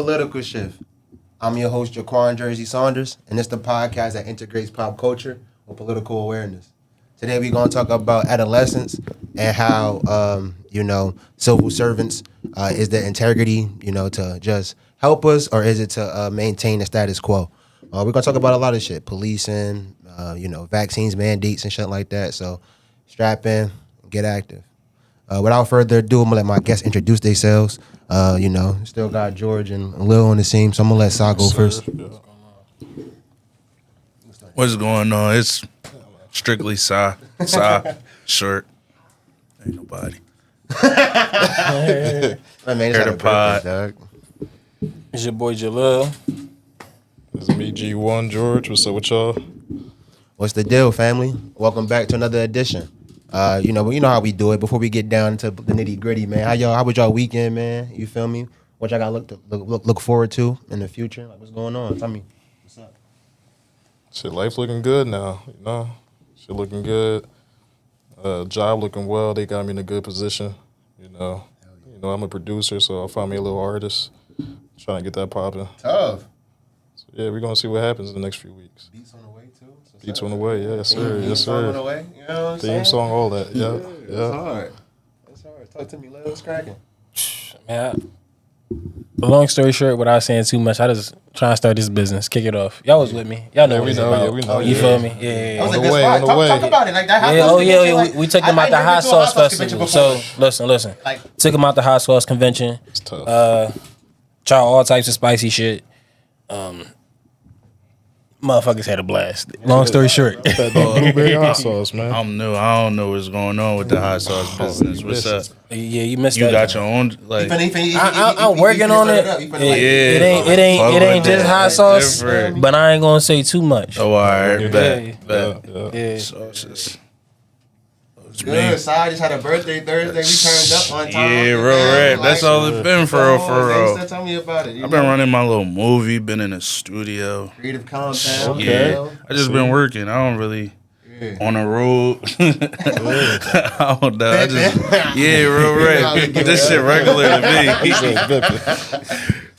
Political Shift. I'm your host, Jaquan Jersey Saunders, and it's the podcast that integrates pop culture with political awareness. Today we're going to talk about adolescence and how, civil servants, is the integrity, to just help us, or is it to maintain the status quo? We're going to talk about a lot of shit, policing, vaccines, mandates, and shit like that. So strap in, get active. Without further ado, I'm going to let my guests introduce themselves. Still got George and Lil on the team, so I'm going to let Sa go first. What's going on? It's strictly Sa. Short. Ain't nobody. Man, Hear the pod. Dog. It's your boy Jalil. It's me, G1 George. What's up with y'all? What's the deal, family? Welcome back to another edition. You know how we do it. Before we get down to the nitty gritty, man. How was y'all weekend, man? You feel me? What y'all got look forward to in the future? Like, what's going on? Tell me, what's up? Shit, life looking good now. Shit looking good. Job looking well. They got me in a good position. I'm a producer, so I found me a little artist. Trying to get that popping. Tough. So yeah, we're gonna see what happens in the next few weeks. Beats on the way too. Beats on the way, yes sir, yes Song on sir. the way. You know what I'm saying? Theme song, all that. Yeah. That's hard. That's hard. Talk to me, Lil. What's cracking? Man, long story short, without saying too much, I just trying to start this business, kick it off. Y'all was with me. Y'all know Yeah, what we it's know, about. yeah, we know, You yeah. feel me? Yeah. That was a On good the way, spot. on the way. Talk about it. Like that. Hot Yeah, sauce convention, like, we took them out the I Hot ain't been to a Sauce convention Festival. before. So listen. Like, Took them out the Hot Sauce Convention. It's tough. Tried all types of spicy shit. Motherfuckers had a blast. Long story short. That blueberry hot sauce, man. I'm new. I don't know what's going on with the hot sauce business. What's up? Yeah, you missed You that. got your own I'm working on it. It ain't just hot sauce, Different. but I ain't gonna say too much. Oh, all right. Yeah. Bet. Yeah. Sauces. It's Good. me. Sai just had a birthday Thursday. We turned up on time. Yeah, real rap. That's all it's been for real. Tell me about it. I've been running my little movie, been in the studio. Creative compound. Okay. I just been working. I don't really on the road. I don't know. Real rap. This shit regular to me.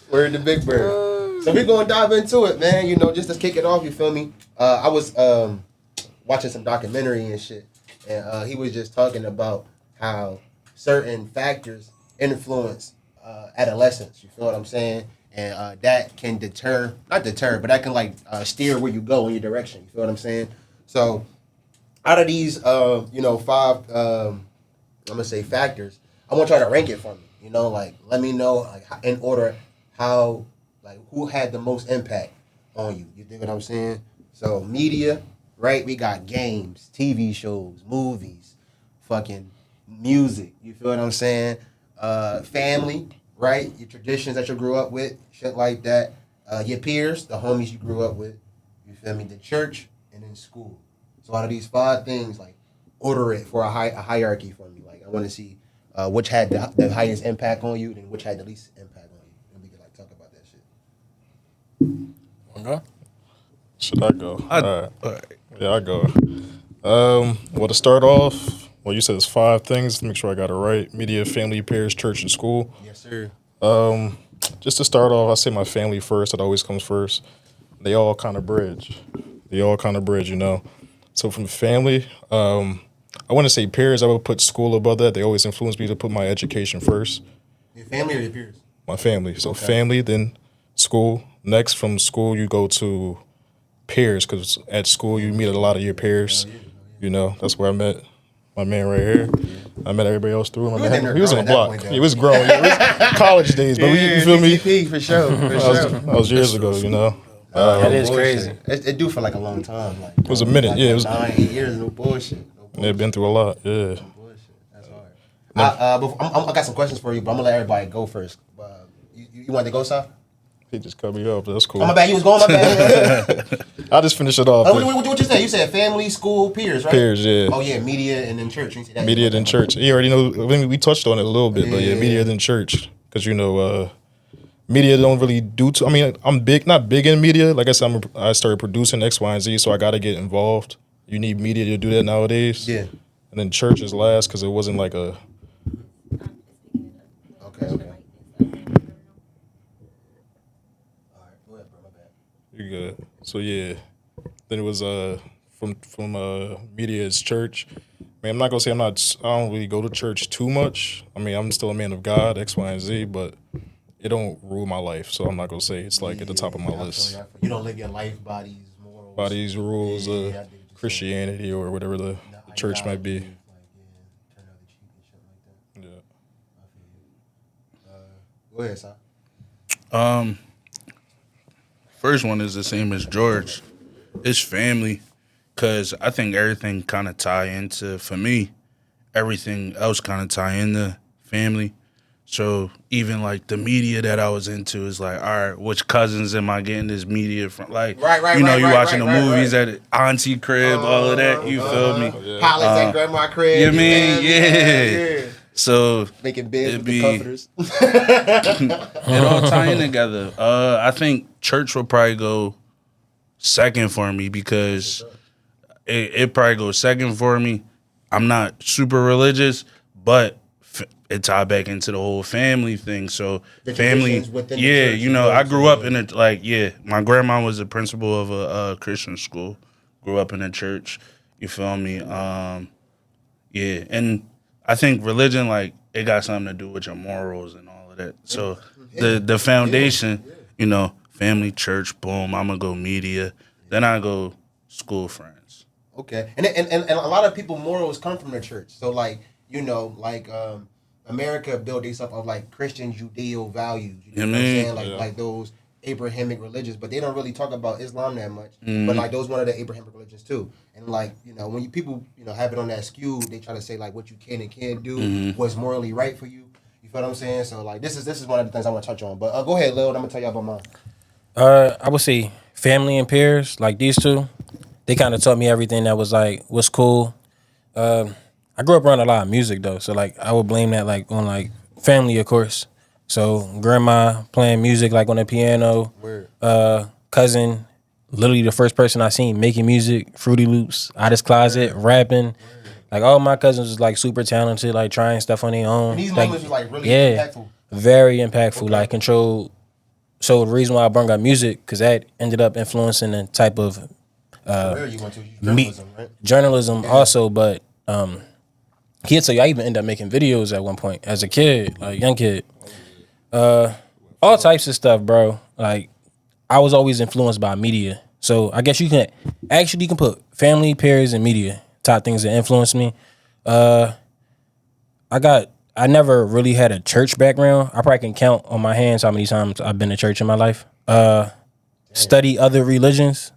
We're in the Big Bird. So we're going to dive into it, man. Just to kick it off, you feel me? I was watching some documentary and shit, and he was just talking about how certain factors influence adolescence. You feel what I'm saying? And that can not deter, but that can steer where you go in your direction. You feel what I'm saying? So out of these, 5, I'm gonna say factors, I want y'all to rank it for me. Let me know in order how, who had the most impact on you. You think what I'm saying? So media, right? We got games, TV shows, movies, fucking music. You feel what I'm saying? Family, right? Your traditions that you grew up with, shit like that. Your peers, the homies you grew up with. You feel me? The church, and then school. So out of these 5 things, order it for a hierarchy for me. I want to see which had the highest impact on you, and which had the least impact on you, and we can talk about that shit. Okay. Should I go? All right. Yeah, I go. Well, to start off, you said it's 5 things. To make sure I got it right: media, family, peers, church, and school. Yes, sir. Just to start off, I say my family first. That always comes first. They all kind of bridge. So from family, I wouldn't say peers. I would put school above that. They always influence me to put my education first. Your family or your peers? My family. So family, then school. Next from school, you go to peers, because at school you meet a lot of your peers. That's where I met my man right here. I met everybody else through him. He was on the block. He was grown. It was college days, but you feel me? DCP, for sure. That was years ago, That is crazy. It do feel like a long time. It was a minute, yeah. It was 9, 8 years, no bullshit. They've been through a lot, yeah. No bullshit. That's hard. I got some questions for you, but I'm gonna let everybody go first. You want to go, Saf? He just cut me off. That's cool. Oh, my bad. You was going. My bad. I'll just finish it off. What you said? You said family, school, peers, right? Peers, yeah. Oh yeah, media and then church. You said that. Media then church. You already know. I mean, we touched on it a little bit, but yeah, media then church. Because media don't really do. I'm not big in media. Like I said, I started producing X, Y, and Z, so I got to get involved. You need media to do that nowadays. Yeah. And then church is last because it wasn't like a. Okay. Go ahead, bro. My bad. You good? So yeah, then it was from Media's church. Man, I'm not gonna say I don't really go to church too much. I mean, I'm still a man of God, X, Y, and Z, but it don't rule my life. So I'm not gonna say it's like at the top of my list. You don't live your life by these morals. By these rules of Christianity or whatever the church might be. Turn the other cheek and shit like that. Yeah. Go ahead, son. First one is the same as George. It's family, cause I think everything kind of tie into, for me, everything else kind of tie into family. So even like the media that I was into is like, all right, which cousins am I getting this media from? Like, you watching the movies at Auntie crib, all of that. You feel me? Pilots at grandma crib. You mean? Yeah. So making beds with the comforters. It all tying together. I think church will probably go second for me because it probably goes second for me. I'm not super religious, but it tied back into the whole family thing. So the family, yeah, you know, I grew up in it. Like, yeah, my grandma was the principal of a Christian school. Grew up in a church. You feel me? Yeah, and I think religion, like, it got something to do with your morals and all of that. So the foundation, you know, family, church, boom. I'm gonna go media. Then I go school friends. Okay, and a lot of people morals come from the church. So like, you know, like America built itself of like Christian Judeo values. You know what I'm saying? Like those Abrahamic religions, but they don't really talk about Islam that much. But like those one of the Abrahamic religions too. And like, you know, when people, you know, have it on that skew, they try to say like what you can and can't do, what's morally right for you. You feel what I'm saying? So like this is one of the things I want to touch on. But go ahead, Lil. I'm gonna tell you about mine. I would say family and peers, like these two, they kind of taught me everything that was like what's cool. I grew up around a lot of music though, so like I would blame that like on like family, of course. So grandma playing music like on the piano, cousin, literally the first person I seen making music, Fruity Loops, out his closet, rapping. Like all my cousins was like super talented, like trying stuff on their own. And these like, moments were like really impactful. Very impactful. Okay. Like controlled. So the reason why I brought up music, because that ended up influencing the type of where you went to journalism, right? Journalism also, but he'd tell you I even ended up making videos at one point as a kid, like young kid. All types of stuff, bro. Like I was always influenced by media. So I guess you can put family, peers, and media top things that influenced me. I never really had a church background. I probably can count on my hands how many times I've been to church in my life. Study other religions,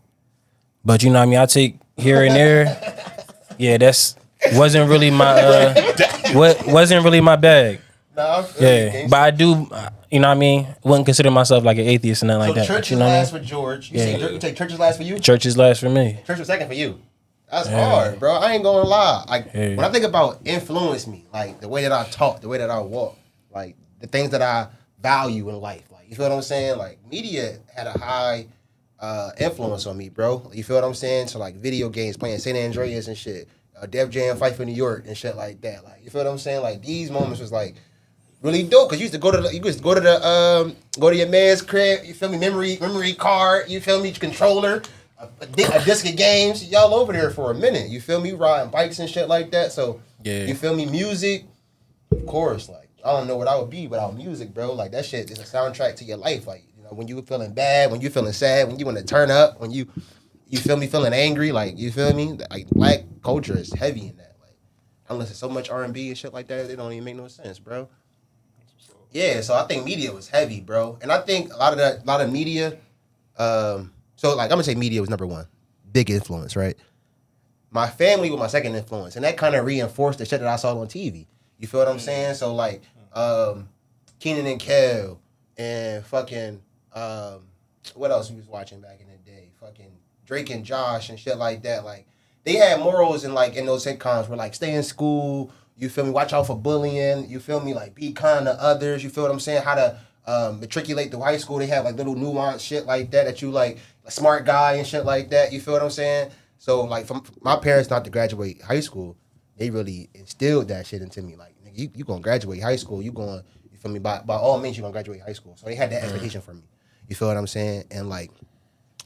but you know what I mean. I take here and there. Yeah, wasn't really my wasn't really my bag. No, yeah, but I do. You know what I mean. Wouldn't consider myself like an atheist and nothing like that. Church is you know last for George. You take church is last for you. Church is last for me. Church was second for you. That's hard, bro. I ain't gonna lie. Like when I think about influence me, like the way that I talk, the way that I walk, like the things that I value in life. Like you feel what I'm saying? Like media had a high influence on me, bro. You feel what I'm saying? So like video games, playing San Andreas and shit, Def Jam Fight for New York and shit like that. Like you feel what I'm saying? Like these moments was like really dope because you used to go to your man's crib. You feel me? Memory card. You feel me? Controller. A disc of games, y'all over there for a minute. You feel me? Riding bikes and shit like that. So you feel me? Music, of course. Like I don't know what I would be without music, bro. Like that shit is a soundtrack to your life. Like you know, when you feeling bad, when you feeling sad, when you want to turn up, when you feel me feeling angry. Like you feel me? Like black culture is heavy in that. Like unless it's so much R&B and shit like that, it don't even make no sense, bro. Yeah, so I think media was heavy, bro, and I think a lot of media. So, like, I'm going to say media was number one. Big influence, right? My family was my second influence. And that kind of reinforced the shit that I saw on TV. You feel what I'm saying? So, like, Kenan and Kel and fucking, what else we was watching back in the day? Fucking Drake and Josh and shit like that. Like, they had morals in those sitcoms where, like, stay in school. You feel me? Watch out for bullying. You feel me? Like, be kind to others. You feel what I'm saying? How to matriculate through high school. They have, like, little nuanced shit like that you, like, a smart guy and shit like that. You feel what I'm saying? So, like, from my parents not to graduate high school, they really instilled that shit into me. Like, you gonna graduate high school. You feel me? By all means, you gonna graduate high school. So they had that expectation for me. You feel what I'm saying? And like,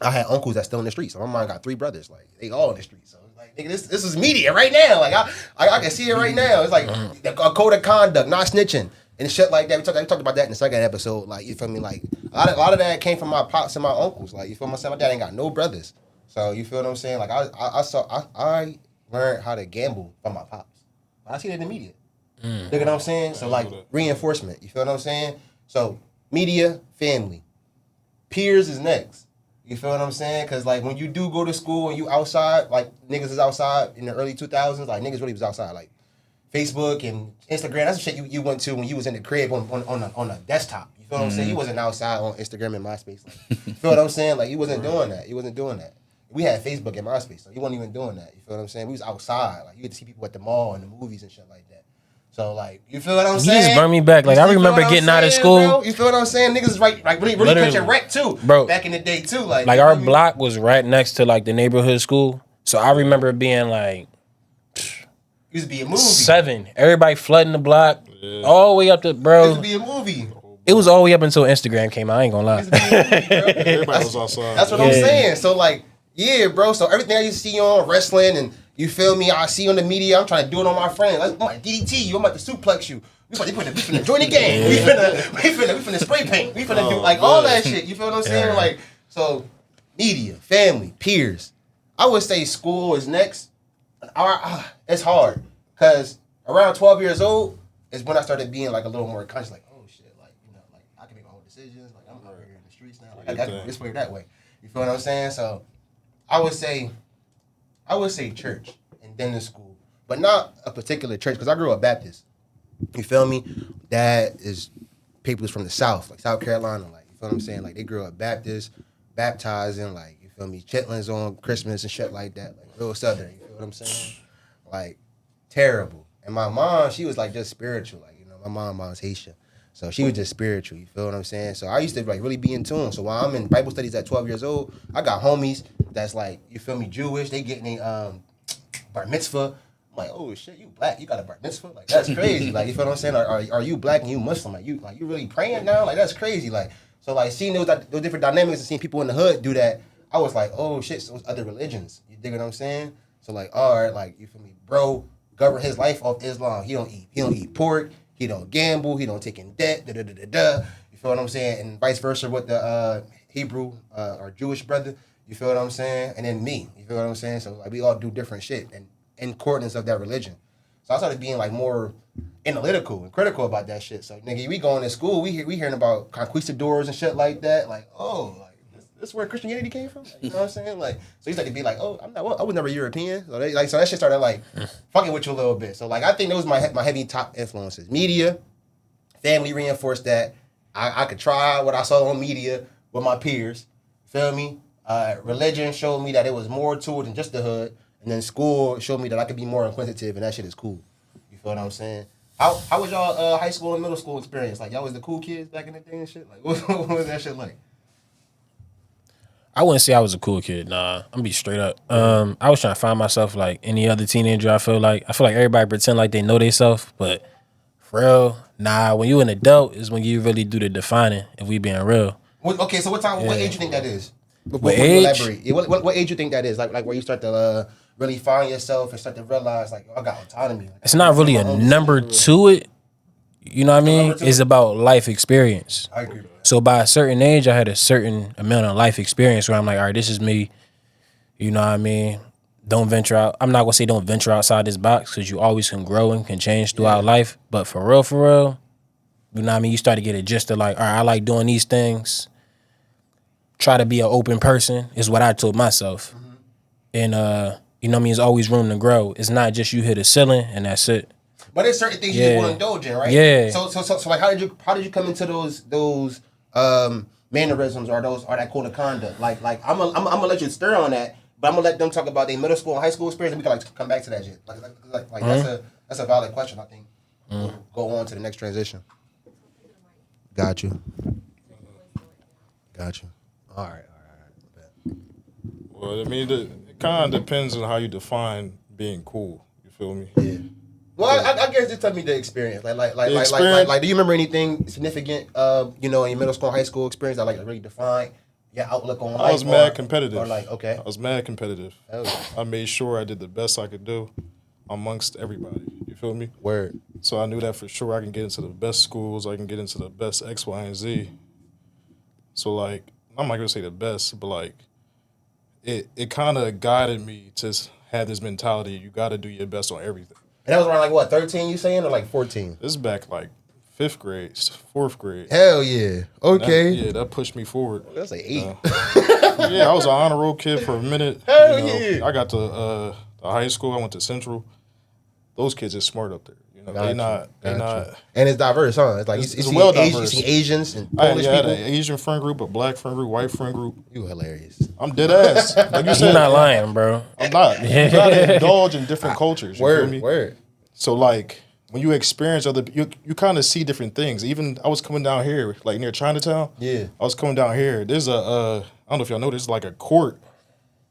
I had uncles that's still in the streets. So my mom got 3 brothers. Like, they all in the streets. So like, nigga, this is media right now. Like, I can see it right now. It's like a code of conduct, not snitching and shit like that. We talked about that in the second episode. Like, you feel me? Like, a lot of that came from my pops and my uncles. Like, you feel what I'm saying? My dad ain't got no brothers. So you feel what I'm saying? Like, I learned how to gamble from my pops. I see that in the media. You know what I'm saying? So like, reinforcement. You feel what I'm saying? So media, family, peers is next. You feel what I'm saying? Because, like, when you do go to school and you outside, like, niggas is outside in the early 2000s, like, niggas really was outside. Like, Facebook and Instagram, that's the shit you went to when you was in the crib on a desktop. You feel what I'm saying? You wasn't outside on Instagram and MySpace. Like, you feel what I'm saying? Like, you wasn't doing that. You wasn't doing that. We had Facebook and MySpace, so you wasn't even doing that. You feel what I'm saying? We was outside. Like, you get to see people at the mall and the movies and shit like that. So, like, you feel what I'm saying? You just burned me back. Like, I remember getting out of school. Bro? You feel what I'm saying? Niggas is right, like, really catching wreck, too. Bro. Back in the day, too. Like our block was right next to, like, the neighborhood school. So I remember being, like, used to be a movie. 7. Everybody flooding the block. Yeah. All the way up to, bro. Used to be a movie. It was all the way up until Instagram came out. I ain't gonna lie. Everybody was outside. That's what I'm saying. So, like, yeah, bro. So everything I used to see on wrestling and, you feel me, I see on the media, I'm trying to do it on my friend. I'm like, DDT you, I'm about to suplex you. We finna join the game. We finna spray paint. We finna do, like, all that shit. You feel what I'm saying? Like, so, media, family, peers. I would say school is next. It's hard. Because around 12 years old is when I started being, like, a little more conscious. Like, oh, shit. Like, you know, like, I can make my own decisions. Like, I'm out here in the streets now. Like, I can go this way or that way. You feel what I'm saying? So, I would say church and then the school. But not a particular church, because I grew up Baptist. You feel me? Dad is people from the South, like South Carolina. Like, you feel what I'm saying? Like, they grew up Baptist, baptizing, like, you feel me? Chitlins on Christmas and shit like that. Like, real Southern, you feel what I'm saying? Like, terrible. And my mom, she was, like, just spiritual. Like, you know, my mom's Haitian. So she was just spiritual, you feel what I'm saying? So I used to, like, really be in tune. So while I'm in Bible studies at 12 years old, I got homies that's, like, you feel me, Jewish. They getting a bar mitzvah. I'm like, oh, shit, you black. You got a bar mitzvah? Like, that's crazy. Like, you feel what I'm saying? Are you black and you Muslim? Like, you really praying now? Like, that's crazy. Like, so, like, seeing those different dynamics and seeing people in the hood do that, I was like, oh, shit, so it's other religions. You dig what I'm saying? So, like, all right, like, you feel me? Bro govern his life off Islam. He don't eat pork. He don't gamble. He don't take in debt. You feel what I'm saying? And vice versa with the Hebrew or Jewish brother. You feel what I'm saying? And then me. You feel what I'm saying? So, like, we all do different shit and in accordance of that religion. So I started being, like, more analytical and critical about that shit. So, nigga, we going to school. We hearing about conquistadors and shit like that. Like, oh, like, this is where Christianity came from. Like, you know what I'm saying? Like, so you start to be like, oh, I was never European. So, so that shit started, like, fucking with you a little bit. So, like, I think those my heavy top influences. Media, family reinforced that. I could try what I saw on media with my peers. Feel me? Religion showed me that it was more to it than just the hood. And then school showed me that I could be more inquisitive, and that shit is cool. You feel what I'm saying? How was y'all high school and middle school experience? Like, y'all was the cool kids back in the day and shit? Like, what was that shit like? I wouldn't say I was a cool kid. Nah, I'm gonna be straight up. I was trying to find myself like any other teenager. I feel like everybody pretend like they know themselves, but for real, nah. When you an adult is when you really do the defining. If we being real. Okay, so what age you think that is? What age? Elaborate. Yeah, what age you think that is? Like where you start to really find yourself and start to realize, like, I got autonomy. Like, it's not really a number to it. You know what I mean? It's about life experience. I agree with that. So by a certain age, I had a certain amount of life experience where I'm like, all right, this is me. You know what I mean? Don't venture out. I'm not going to say don't venture outside this box because you always can grow and can change throughout life. But for real, you know what I mean? You start to get a gist of like, all right, I like doing these things. Try to be an open person is what I told myself. Mm-hmm. And, you know what I mean? There's always room to grow. It's not just you hit a ceiling and that's it. But there's certain things you just want to indulge in, right? Yeah. So like, how did you come into those mannerisms or that code of conduct? Like I'm gonna let you stir on that, but I'm gonna let them talk about their middle school and high school experience, and we can like come back to that shit. Like that's a valid question. I think. We'll go on to the next transition. Got you. All right. Well, I mean, it kind of depends on how you define being cool. You feel me? Yeah. Well, I guess just tell me the experience. Like, do you remember anything significant, in your middle school, high school experience that like really defined your outlook on life? I was mad competitive. Or like, okay. I was mad competitive. Hell yeah. I made sure I did the best I could do amongst everybody. You feel me? Word. So I knew that for sure I can get into the best schools. I can get into the best X, Y, and Z. So, like, I'm not going to say the best, but, like, it kind of guided me to have this mentality. You got to do your best on everything. And that was around like what, 13 you saying, or like 14? This is back like 5th grade, 4th grade. Hell yeah. Okay. That pushed me forward. That's like 8. Yeah, I was an honor roll kid for a minute. Hell yeah. I got to the high school. I went to Central. Those kids are smart up there. They not. And it's diverse, huh? It's like it's well diverse. You see Asians and Polish I had people. an Asian friend group, a black friend group, white friend group. You hilarious. I'm dead ass. Like you said, You're not lying, bro. I'm not. You gotta indulge in different cultures. You feel me? Word. So like when you experience you kind of see different things. Even I was coming down here, like near Chinatown. Yeah. I was coming down here. There's I don't know if y'all know, there's like a court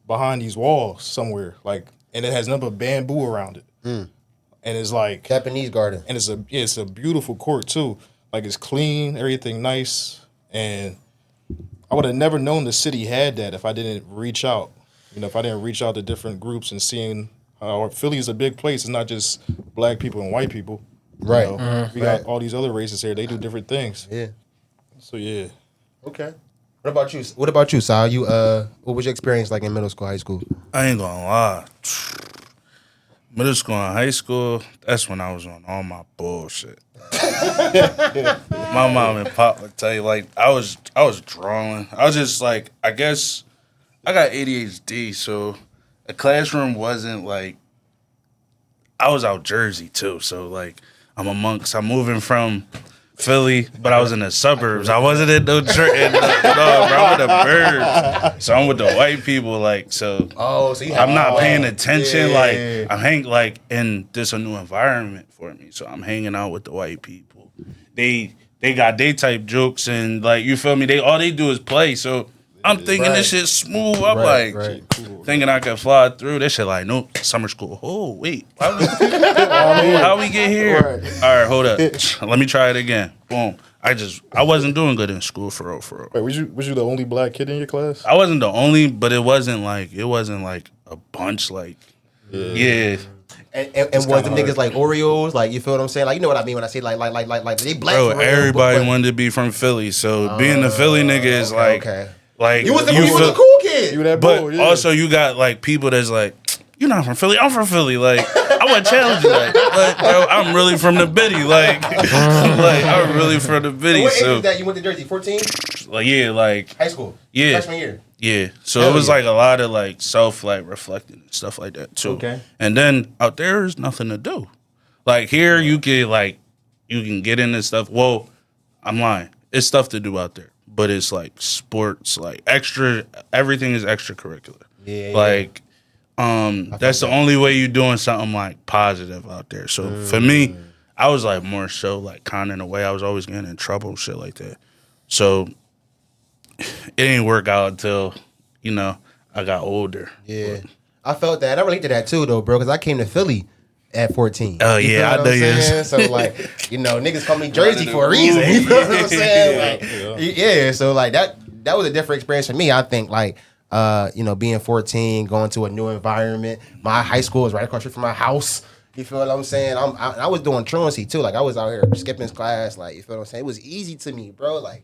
behind these walls somewhere, like, and it has nothing but bamboo around it. And it's like Japanese garden. And it's a beautiful court too. Like it's clean, everything nice. And I would have never known the city had that if I didn't reach out. If I didn't reach out to different groups and seeing how Philly is a big place. It's not just black people and white people. Right. We got all these other races here. They do different things. Yeah. So yeah. Okay. What about you, Sal? What was your experience like in middle school, high school? I ain't gonna lie. Middle school and high school, that's when I was on all my bullshit. My mom and pop would tell you, like, I was drawing. I was just like, I guess I got ADHD, so the classroom wasn't like, I was out Jersey too, so like I'm moving from Philly, but I was in the suburbs. I wasn't in no church. No, bro, I'm with the birds. So I'm with the white people, like, so. Oh, so I'm not paying attention. Yeah. Like, I'm hanging, like, in this a new environment for me. So I'm hanging out with the white people. They got they type jokes and, like, you feel me? All they do is play. So I'm thinking this shit smooth. I'm thinking I could fly through. This shit like, nope, summer school. Oh, wait. How we get here? Right. All right, hold up. Let me try it again. Boom. I wasn't doing good in school for real. Wait, was you the only black kid in your class? I wasn't the only, but it wasn't like a bunch like, yeah. And was the niggas like Oreos? Like, you feel what I'm saying? Like, you know what I mean when I say like they black. Bro, everybody wanted to be from Philly, so being a Philly nigga is like. Okay. Like you was the cool kid. You that but bull, yeah. Also you got like people that's like, you're not from Philly. I'm from Philly. Like I want to challenge you. Like bro, I'm really from the Biddy. Like I'm really from the Biddy. What age was that? You went to Jersey? 14? Like yeah, like high school. Yeah, freshman year. Yeah. So it was like a lot of like self like reflecting and stuff like that too. Okay. And then out there is nothing to do. Like here you can get into stuff. Well, I'm lying. It's stuff to do out there. But it's like sports, like everything is extracurricular. Yeah. Like, that's the only way you're doing something like positive out there. So for me, I was like more so like kind of in a way I was always getting in trouble, shit like that. So it didn't work out until, I got older. Yeah. But I felt that. I relate to that too though, bro, because I came to Philly at 14. Oh, yeah, I know you. So, like, niggas call me Jersey for a reason. You know what I'm saying? Like, yeah, so, like, that was a different experience for me. I think, like, being 14, going to a new environment. My high school was right across the street from my house. You feel what I'm saying? I was doing truancy, too. Like, I was out here skipping class. Like, you feel what I'm saying? It was easy to me, bro. Like,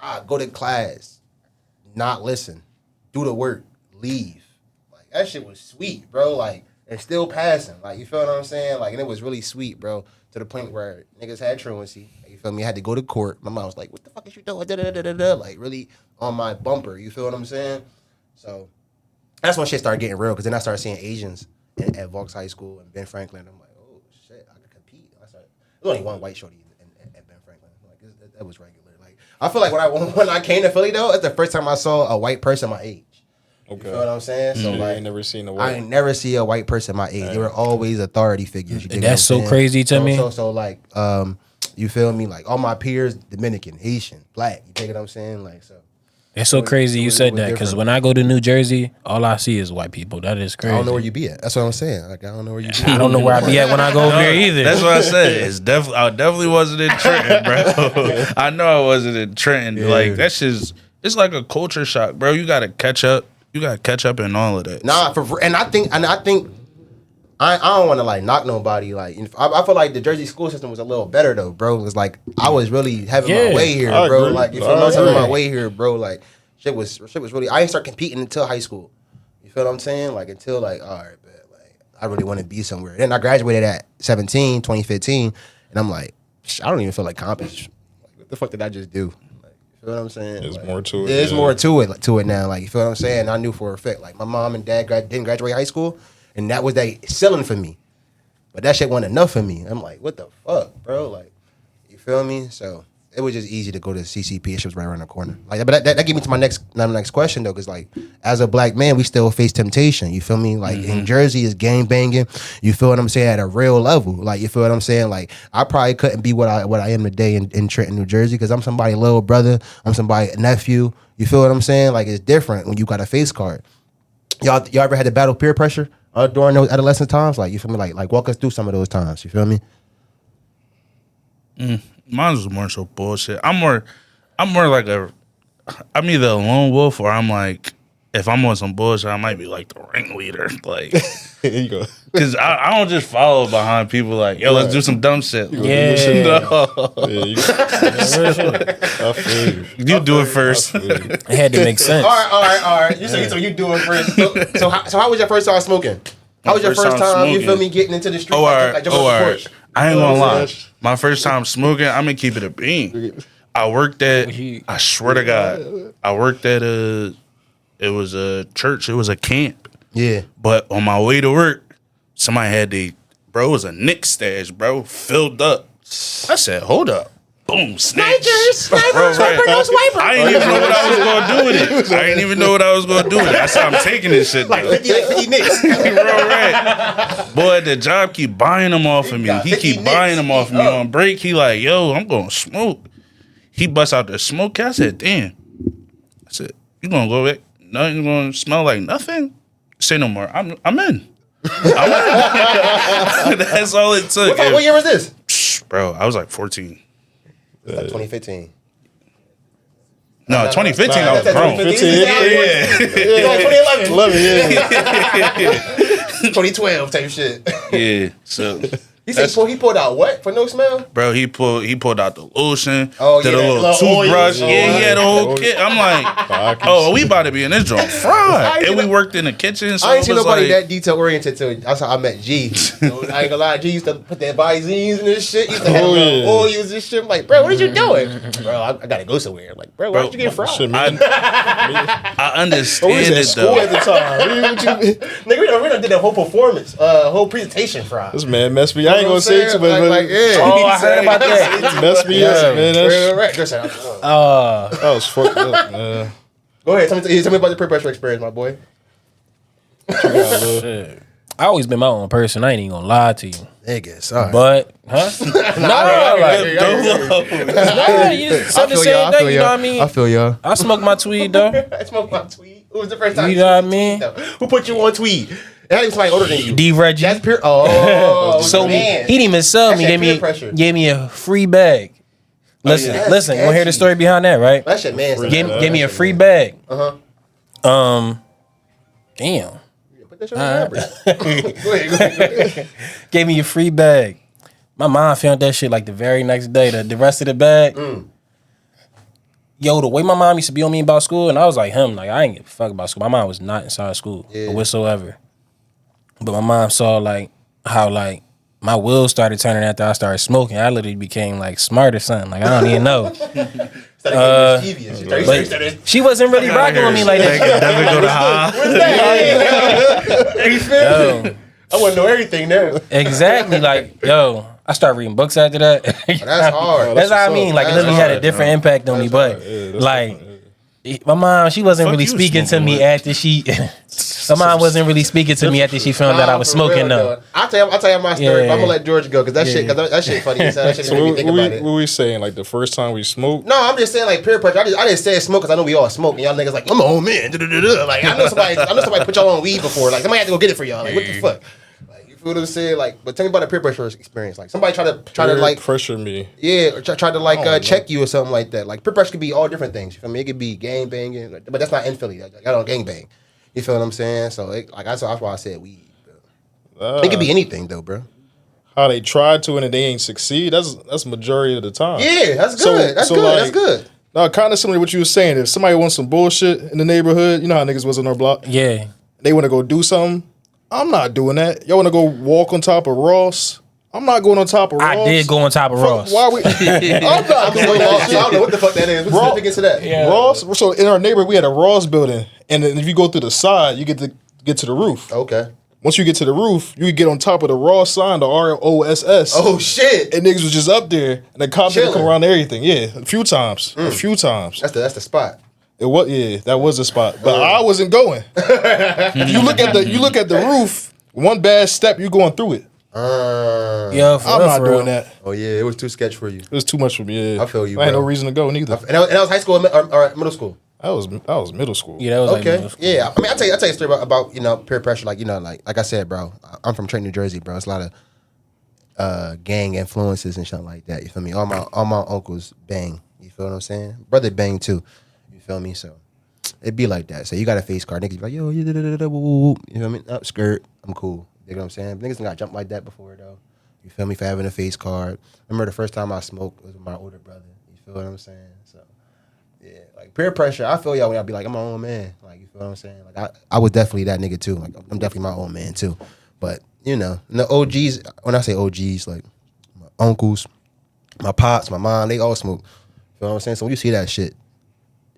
I'd go to class, not listen, do the work, leave. Like, that shit was sweet, bro. Like, and still passing, like, you feel what I'm saying? Like, and it was really sweet, bro, to the point where niggas had truancy. You feel me? I had to go to court. My mom was like, what the fuck is you doing? Da-da-da-da-da. Like, really on my bumper. You feel what I'm saying? So that's when shit started getting real, because then I started seeing Asians at Vaux High School and Ben Franklin. I'm like, oh, shit, I could compete. There's only one white shorty at Ben Franklin. Like, that was regular. Like, I feel like when I came to Philly, though, it's the first time I saw a white person my age. Okay. You feel what I'm saying? So I ain't never seen I ain't never see a white person my age. They were always authority figures. You That's so crazy to me. So like, you feel me? Like all my peers, Dominican, Haitian, black. You take what I'm saying? Like, so It's so crazy you said that because different. when I go to New Jersey, all I see is white people. That is I crazy. don't know where you be at. That's what I'm saying. Like I don't know where you be. I don't know where I be at when I go over there either. That's what I said. It's definitely I definitely wasn't in Trenton, bro. I know I wasn't in Trenton. Like that's just it's like a culture shock, bro. You gotta catch up. You gotta catch up in all of that. Nah, and I think I don't want to like knock nobody. Like I feel like the Jersey school system was a little better though, bro. It was like I was really having my way here, I bro. agree. Like if I was having my way here, bro. Like shit was really. I didn't start competing until high school. You feel what I'm saying? Like until like all right, but like I really want to be somewhere. Then I graduated at 17, 2015, and I'm like, I don't even feel like accomplished. Like what the fuck did I just do? You know what I'm saying? There's like, more to it. There's more to it now. Like you feel what I'm saying? I knew for a fact. Like my mom and dad didn't graduate high school, and that was that ceiling for me. But that shit wasn't enough for me. I'm like, what the fuck, bro? Like, you feel me? So it was just easy to go to CCP. It was right around the corner. Like, but that gave me to my next question though, because like as a black man, we still face temptation. You feel me? Like in Jersey is gang banging. You feel what I'm saying at a real level. Like you feel what I'm saying? Like I probably couldn't be what I am today in Trenton, New Jersey, because I'm somebody's little brother. I'm somebody's nephew. You feel what I'm saying? Like it's different when you got a face card. Y'all ever had to battle peer pressure during those adolescent times? Like you feel me? Like walk us through some of those times. You feel me? Mine was more so bullshit. I'm more like I'm either a lone wolf or I'm like, if I'm on some bullshit, I might be like the ringleader. Like, There you go. because I don't just follow behind people like, yo, let's do some dumb shit. Yeah. No. Yeah, I feel you. You do it first. I feel you. It had to make sense. All right. So you doing first. So how was your first time smoking? How was your first time? You feel me getting into the street? Oh, all right. Like jumping off the porch? I ain't gonna lie. Yeah. My first time smoking, I'm gonna keep it a bean. I worked at, I swear to God, I worked at it was a church, it was a camp. Yeah. But on my way to work, somebody had it was a Nick stash, bro, filled up. I said, hold up. Boom, snatch. Sniper, Bro, sniper, right. no swiper. I didn't even know what I was gonna do with it. I didn't even know what I was gonna do with it. I said, I'm taking this shit. Like though. 50 nicks. Bro, right. Boy, the job keep buying them off of me. got He 50 keep buying them off of me nicks. on break. He like, yo, I'm gonna smoke. He busts out the smoke. I said, damn. I said, you gonna go back? Nothing gonna smell like nothing? Say no more. I'm in. I'm in. That's all it took. What year was this? Bro, I was like 14. Like 2015. No, 2015 I was That's grown. 2011. 11, 2012 type shit. Yeah, so He said he pulled out what for no smell? bro, he pulled out the lotion, Oh, did yeah, a that little little toothbrush. oil. Yeah, he had a whole Oil. kit. I'm like, I can oh, see. we about to be in this joint fried. And we worked in the kitchen. So I ain't it seen was nobody like, that detail oriented till that's how I met G. I ain't gonna lie, G used to put that Visines and this shit. He used to have yeah. oil use this shit. I'm like, bro, what are you doing? Bro, I gotta go somewhere. I'm like, bro, why'd you get fried? Shit, man. I Oh, we understand was at it school though. at the time. Nigga, we done did a whole performance, whole presentation fried. This man messed me. I ain't gonna say it, but yeah. Oh, I heard about that. it messed me up, man. That was fucked up, man. Go ahead, tell me about the peer pressure experience, my boy. Shit. I always been my own person. I ain't even gonna lie to you. Nigga, sorry. But, huh? Nah, you said the same thing, you know what I mean? I feel y'all. I smoke my tweed, though. I smoked my tweed. Who was the first time You know what I mean? Who put you on tweed? It had to be somebody older than you. D. Reggie. That's peer. Oh, So man. he didn't even sell That me. shit peer pressure. Gave me a free bag. Listen, yeah. listen. You want to hear the Sketchy. story behind that, right? That shit, man. Gave me a free bag. Uh-huh. Damn. Put that shit on the Go ahead. Gave me a free bag. My mom found that shit like the very next day. The rest of the bag. Yo, the way my mom used to be on me about school, and I was like him, like I ain't give a fuck about school. My mom was not inside school whatsoever. But my mom saw like how like my wheels started turning after I started smoking. I literally became like smart or something. Like I don't even know. But she wasn't really rocking with me like that. Never go to high. You feel me? I want to know everything now. Exactly. Like, yo, I started reading books after that. That's hard. That's what I mean. Like, it That's literally had a hard. different impact on me. But, Yeah, that's like, My mom, she wasn't Fuck really you speaking to smoking me with? after she. My mom wasn't really speaking to me after she found that I was For real, smoking though. I'll tell you my story, but I'm Yeah. gonna let George go because that shit funny. That shit So made me what, think what, about we, it. what we saying? Like the first time we smoked? No, I'm just saying like peer pressure. I didn't say smoke because I know we all smoke, and y'all niggas like I'm an old man. Like I know somebody put y'all on weed before. Like somebody had to go get it for y'all. Like what the fuck? Like you feel what I'm saying? Like, but tell me about a peer pressure experience. Like somebody try to like pressure me. yeah, or try to like know. check you or something like that. Like peer pressure could be all different things. You feel me? It could be gang banging, but that's not in Philly. Like, I don't gang bang. You feel what I'm saying? So that's why I said weed. Bro. It could be anything though, bro. How they tried to and they ain't succeed. That's majority of the time. Yeah, that's good. That's good. No, kind of similar to what you were saying. If somebody wants some bullshit in the neighborhood, you know how niggas was on our block. Yeah. They want to go do something. I'm not doing that. Y'all want to go walk on top of Ross? I'm not going on top of Ross. I did go on top of Ross. Why we? I'm not doing that shit. I don't know what the fuck that is. What's the significance of that? Yeah. Ross. So in our neighborhood, we had a Ross building, and then if you go through the side, you get to the roof. Okay. Once you get to the roof, you can get on top of the Ross sign, the ROSS. Oh shit! And niggas was just up there, and the cops had to come Chilling. around and everything. Yeah, a few times. A few times. That's the spot. It was that was the spot, but I wasn't going. If you look at the roof, one bad step, you going through it. Yeah, I'm not doing that. Oh yeah, it was too sketch for you. It was too much for me. Yeah. I feel you, I had bro. no reason to go neither. And that was high school or middle school. I was middle school. Yeah, that was like Okay. middle school. Yeah. I mean, I tell you a story about peer pressure. Like like I said, bro. I'm from Trenton, New Jersey, bro. It's a lot of gang influences and shit like that. You feel me? All my uncles bang. You feel what I'm saying? Brother bang too. You feel me? So it'd be like that. So you got a face card. Niggas be like, yo, you feel me? Up skirt. I'm cool. You know what I'm saying? Niggas done got jumped like that before though. You feel me? For having a face card. Remember the first time I smoked was with my older brother. You feel what I'm saying? So yeah, like peer pressure. I feel y'all when y'all be like, I'm my own man. Like you feel what I'm saying? Like I was definitely that nigga too. Like I'm definitely my own man too. But and the OGs. When I say OGs, like my uncles, my pops, my mom, they all smoke. You know what I'm saying? So when you see that shit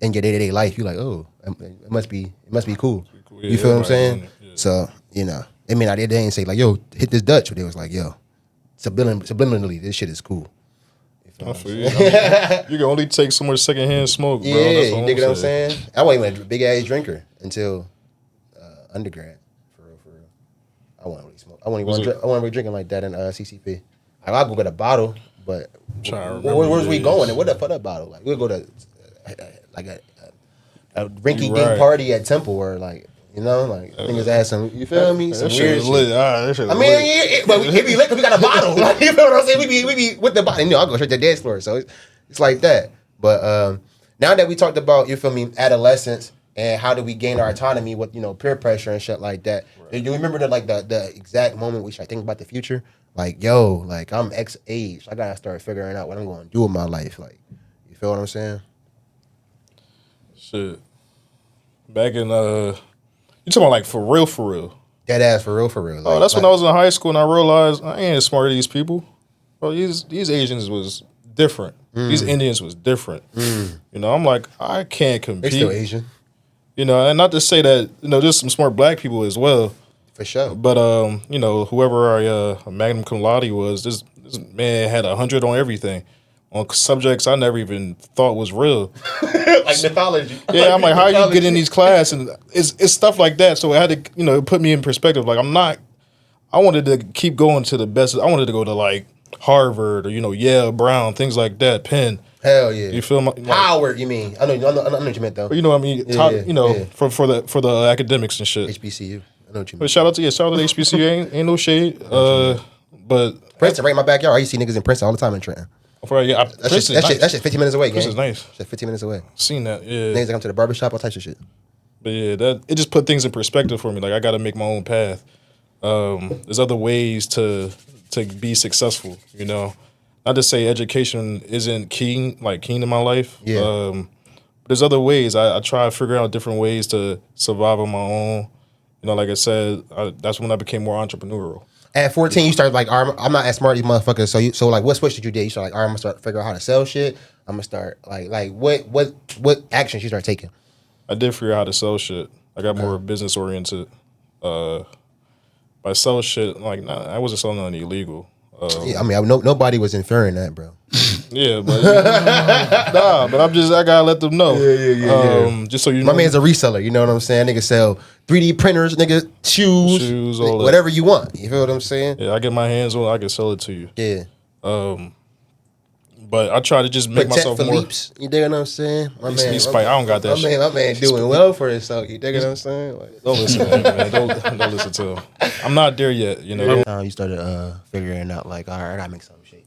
in your day-to-day life, you like, oh, it must be cool. Yeah, You feel what I'm saying? yeah. So I mean, they didn't say like, yo, hit this Dutch, but they was like, yo, subliminally, this shit is cool. I feel you. I mean, you can only take so much secondhand smoke, bro. Yeah, That's you all dig I'm what I'm saying. saying? I wasn't even a big ass drinker until undergrad. For real. I wasn't really smoke. I wasn't really drinking like that in CCP. I'll go get a bottle, but trying to where's remember we the going? days. And what the fuck that bottle? Like we'll go to like a rinky You dink right. party at Temple or like niggas had some. You feel me? Some That shit weird was shit. lit. That shit I was mean, lit. but it be lit because we got a bottle. Like, you feel what I'm saying? We be with the bottle. I'll go straight to the dance floor. So it's like that. But now that we talked about, you feel me, adolescence and how do we gain our autonomy with peer pressure and shit like that. Do you remember the exact moment we should think about the future? Like, yo, like I'm X age. I gotta start figuring out what I'm gonna do with my life. Like, you feel what I'm saying? Shit. Back in you talking about like for real? Dead ass for real. Like, Oh, that's when I was in high school and I realized I ain't as smart as these people. Well, these Asians was different. These Indians was different. I'm like, I can't They compete. still Asian. And not to say that, there's some smart black people as well. For sure. But whoever our magnum cum laude was, this man had 100 on everything, on subjects I never even thought was real. Like mythology. Yeah, I'm like, how you get in these class? And it's stuff like that. So it had to, it put me in perspective. Like I wanted to keep going to the best. I wanted to go to like Harvard or Yale, Brown, things like that, Penn. Hell yeah. You feel me? Like, Howard, you mean? I know what you meant though. what I mean? Top, yeah. for the academics and shit. HBCU. I know what you But mean. shout out to HBCU. Ain't no shade. But Princeton, right in my backyard. I used to see niggas in Princeton all the time in Trenton. That shit 15 minutes away, gang. Princeton's nice. Shit 15 minutes away. Seen that, yeah. Niggas that come to the barbershop, all types of shit. But yeah, it just put things in perspective for me. Like I got to make my own path. There's other ways to be successful. Not to say education isn't keen in my life. Yeah. But there's other ways. I try to figure out different ways to survive on my own. Like I said, that's when I became more entrepreneurial. At 14, you started like, I'm not as smart as these motherfuckers. So like, what switch did you do? You started like, I'm gonna start figuring out how to sell shit. I'm gonna start like what actions you start taking? I did figure out how to sell shit. I got more business oriented. By sell shit, like I wasn't selling nothing illegal. Yeah, I mean, nobody was inferring that, bro. Yeah, but but I gotta let them know. Yeah. Just so you know, My man's a reseller. You know what I'm saying? Nigga sell 3D printers, nigga shoes, all that. whatever you want. You feel what I'm saying? Yeah, I get my hands on, I can sell it to you. Yeah. But I try to just make Protect myself Philippe's, you dig what I'm saying? My man, Spike, I don't got that shit. My man doing well for himself. You dig what I'm saying? Like, Don't listen to him, man. Don't listen to him. I'm not there yet, you know. you started figuring out like, all right, I gotta make something shake.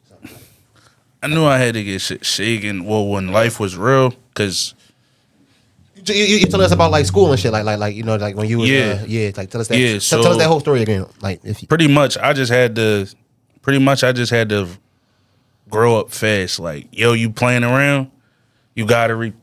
I knew I had to get shit shaken. Well, when life was real, because You tell us about like school and shit, like you know, like when you was like tell us that. Tell us that whole story again. Like if you, pretty much I just had to grow up fast. Like, yo, you playing around, you gotta reap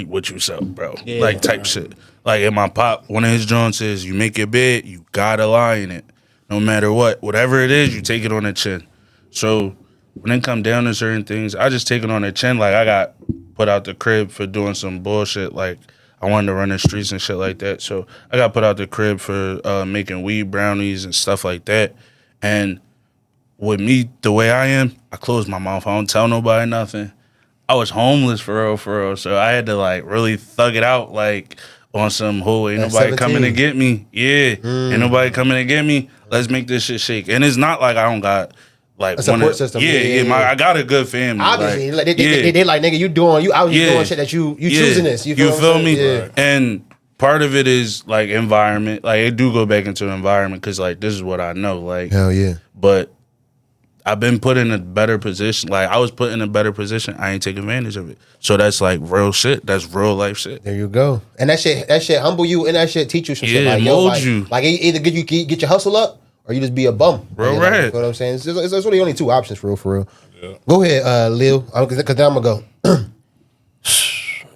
what you sow, bro. Yeah. Like type shit. Like in my pop, one of his joints says, you make your bed, you gotta lie in it. No matter what. Whatever it is, you take it on the chin. So when it come down to certain things, I just take it on the chin. Like I got put out the crib for doing some bullshit. Like I wanted to run the streets and shit like that. So I got put out the crib for making weed brownies and stuff like that. And with me, the way I am, I close my mouth. I don't tell nobody nothing. I was homeless for real. So I had to like really thug it out, like on some whole ain't nobody 17. coming to get me. Yeah, ain't nobody coming to get me. Let's make this shit shake. And it's not like I don't got like a support system. I got a good family. Obviously, like, they like nigga, you doing shit that you choosing this. You feel me? Yeah. And part of it is like environment. Like it do go back into environment because like this is what I know. Like Hell yeah. But I've been put in a better position. Like I was put in a better position. I ain't take advantage of it. So that's like real shit. That's real life shit. There you go. And that shit humble you, and that shit teach you some shit. Like, mold you. Like either get your hustle up, or you just be a bum. Real like, right. You know what I'm saying? It's really only two options for real. Yeah. Go ahead, Lil. Because then I'm gonna go.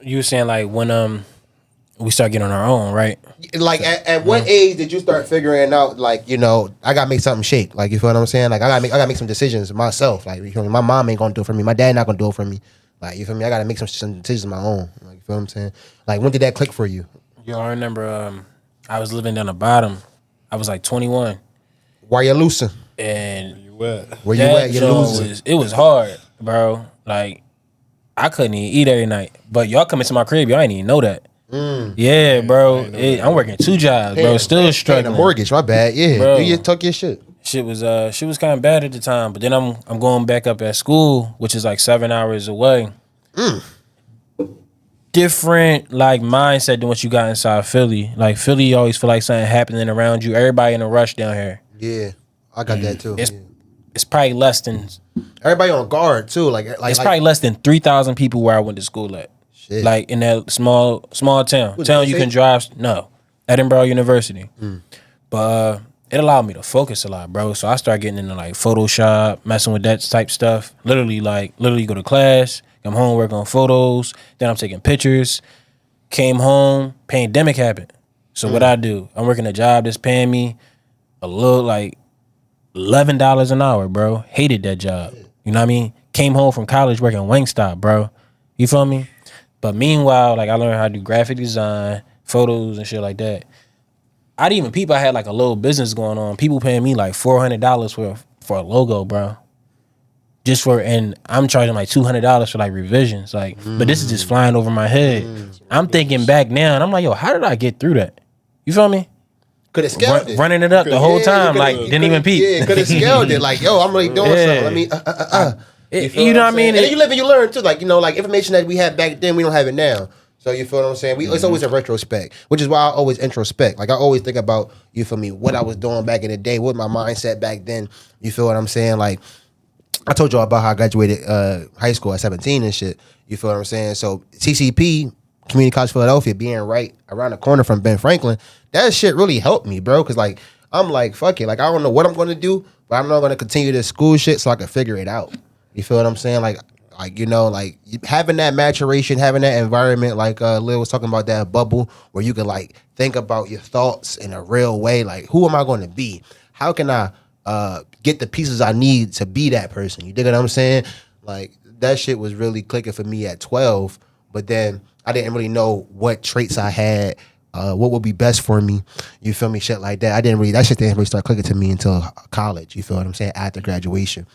You were saying like when we start getting on our own, right? Like at what age did you start figuring out like, you know, I gotta make something shake? Like, you feel what I'm saying? Like I gotta make some decisions myself. Like, you feel me? My mom ain't gonna do it for me. My dad not gonna do it for me. Like, you feel me? I gotta make some decisions of my own. Like, you feel what I'm saying? Like, when did that click for you? Yo, I remember I was living down the bottom. I was like 21. Why you losing? And Where you at? You're losing. It was hard, bro. Like I couldn't even eat every night. But y'all come into my crib, y'all ain't even know that. Yeah, bro. I'm working 2 jobs, bro. Still struggling. Paying a mortgage, my bad. Yeah, bro. You took your shit. Shit was kind of bad at the time. But then I'm going back up at school, which is like 7 hours away. Different like mindset than what you got inside Philly. Like Philly, you always feel like something happening around you. Everybody in a rush down here. Yeah, I got that too. It's probably less than everybody on guard too. Like it's probably less than 3,000 people where I went to school at. Shit. Like in that small town you can drive. No, Edinburgh University. But it allowed me to focus a lot, bro. So I started getting into like Photoshop, messing with that type stuff. Literally go to class, come home, work on photos. Then I'm taking pictures. Came home, pandemic happened. So what I do? I'm working a job that's paying me a little like $11 an hour, bro. Hated that job. You know what I mean? Came home from college working Wingstop, bro. You feel me? But meanwhile, like I learned how to do graphic design, photos and shit like that. I had like a little business going on. People paying me like $400 for a logo, bro. And I'm charging like $200 for like revisions. Like, but this is just flying over my head. I'm thinking back now and I'm like, yo, how did I get through that? You feel me? Could have scaled it. Running it up the whole time, like didn't even peep. Yeah, could have scaled it. Like, yo, I'm really doing something. Let me, you know what I mean? And then you live and you learn too. Like, you know, like information that we had back then, we don't have it now. So you feel what I'm saying? It's always a retrospect, which is why I always introspect. Like I always think about, you feel me, what I was doing back in the day, what my mindset back then. You feel what I'm saying? Like I told y'all about how I graduated high school at 17 and shit. You feel what I'm saying? So CCP, Community College Philadelphia, being right around the corner from Ben Franklin, that shit really helped me, bro. Cause like I'm like, fuck it. Like I don't know what I'm gonna do, but I'm not gonna continue this school shit so I can figure it out. You feel what I'm saying? Like you know, like having that maturation, having that environment, like Lil was talking about, that bubble where you can like think about your thoughts in a real way. Like, who am I going to be? How can I get the pieces I need to be that person? You dig what I'm saying? Like that shit was really clicking for me at 12, but then I didn't really know what traits I had what would be best for me. You feel me? Shit like that. That shit didn't really start clicking to me until college. You feel what I'm saying? After graduation.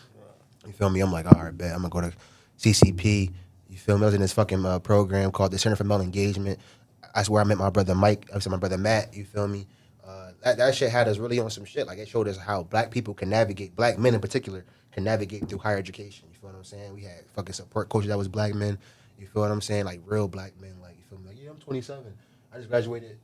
You feel me? I'm like, all right, bet. I'm going to go to CCP. You feel me? I was in this fucking program called the Center for Male Engagement. That's where I met my brother Mike. I was my brother Matt. You feel me? That shit had us really on some shit. Like, it showed us how black people can navigate, black men in particular, can navigate through higher education. You feel what I'm saying? We had fucking support coaches that was black men. You feel what I'm saying? Like, real black men. Like, you feel me? Like, yeah, I'm 27. I just graduated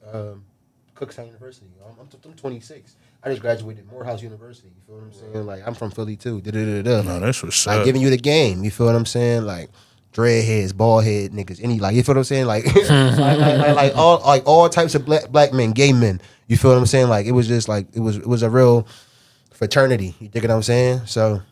Cookstown University. I'm 26. I just graduated Morehouse University. You feel what I'm saying? Like, I'm from Philly, too. No, that's what's up. Like, giving you the game. You feel what I'm saying? Like, dreadheads, bald head niggas, any, like, you feel what I'm saying? Like, like all types of black men, gay men. You feel what I'm saying? Like, it was just like, it was a real fraternity. You dig what I'm saying? So,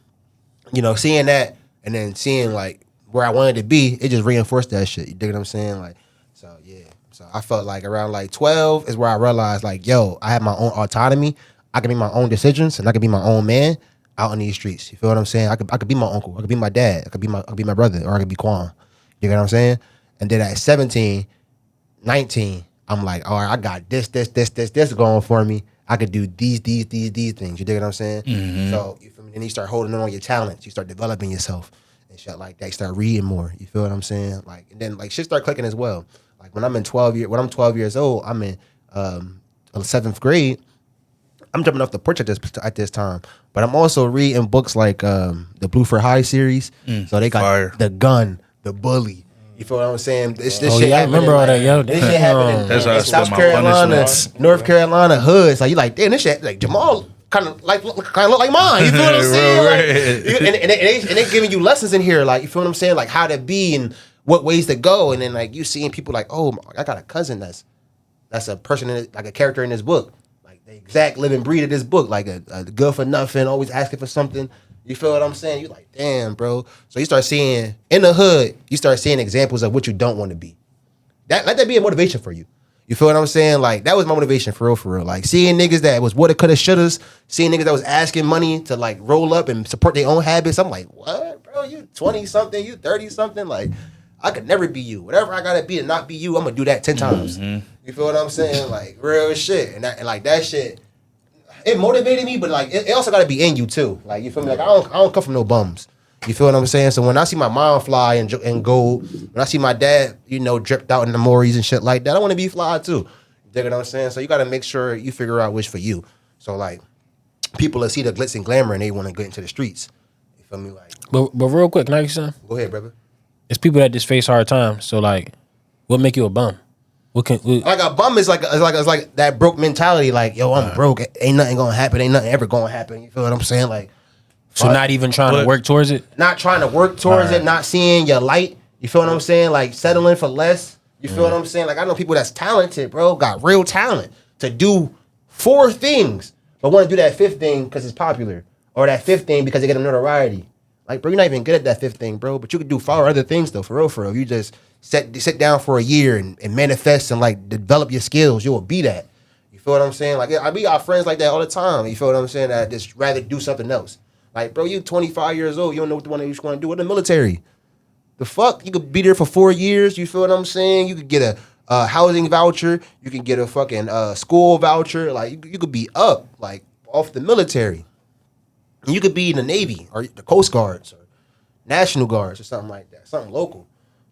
you know, seeing that and then seeing like where I wanted to be, it just reinforced that shit. You dig what I'm saying? Like, so yeah. So I felt like around like 12 is where I realized like, yo, I have my own autonomy. I can make my own decisions and I can be my own man out in these streets. You feel what I'm saying? I could be my uncle. I could be my dad. I could be my brother, or I could be Quan. You get what I'm saying? And then at 17, 19, I'm like, all right, I got this going for me. I could do these things. You dig what I'm saying? Mm-hmm. So you feel me? Then you start holding on your talents. You start developing yourself and shit like that. You start reading more. You feel what I'm saying? Like, and then like shit start clicking as well. Like when I'm 12 years old, I'm in 7th grade. I'm jumping off the porch at this time, but I'm also reading books like the Blue for High series. So they got Fire. The Gun, The Bully. You feel what I'm saying? This shit yeah, I happened remember in, all that, yo. This shit happened That's how I in spent South my Carolina, punishment. North Carolina hoods. Like you like, damn, this shit like Jamal kind of look like mine. You feel what I'm saying? Like, and they giving you lessons in here, like you feel what I'm saying, like how to be and what ways to go. And then like you seeing people like, oh, I got a cousin that's a person like a character in this book. The exact living breed of this book, like a good for nothing, always asking for something. You feel what I'm saying? You like, damn, bro. So you start seeing in the hood, you start seeing examples of what you don't want to be. Let that be a motivation for you. You feel what I'm saying? Like that was my motivation for real. Like seeing niggas that was woulda, coulda, shouldas, seeing niggas that was asking money to like roll up and support their own habits. I'm like, what, bro? You 20 something, you 30 something. Like I could never be you. Whatever I gotta be to not be you, I'm gonna do that 10 times. Mm-hmm. You feel what I'm saying? Like real shit. And like that shit, it motivated me, but like it also gotta be in you too. Like you feel me? Like I don't come from no bums. You feel what I'm saying? So when I see my mom fly and gold, when I see my dad, you know, dripped out in the Mauries and shit like that, I want to be fly too. You dig what I'm saying? So you got to make sure you figure out which for you. So like, people that see the glitz and glamour and they want to get into the streets. You feel me? Like, But real quick, can I ask you something? go ahead, brother. It's people that just face hard times. So like, what make you a bum? What Like a bum is like that broke mentality. Like, yo, I'm broke. Ain't nothing gonna happen. Ain't nothing ever gonna happen. You feel what I'm saying? Like. so not even trying to work towards it? Not trying to work towards it, not seeing your light. You feel what I'm saying? Like settling for less. You feel what I'm saying? Like I know people that's talented, bro, got real talent to do 4 things, but want to do that 5th thing because it's popular, or that 5th thing because they get them notoriety. Like, bro, you're not even good at that 5th thing, bro, but you could do 4 other things though, for real. You just sit down for a year and manifest and like develop your skills. You will be that. You feel what I'm saying? Like we got friends like that all the time. You feel what I'm saying? That just rather do something else. Like, bro, you 25 years old. You don't know what the one that you want to do in the military. The fuck? You could be there for 4 years. You feel what I'm saying? You could get a housing voucher. You can get a fucking school voucher. Like, you could be up, like, off the military. And you could be in the Navy or the Coast Guards or National Guards or something like that. Something local.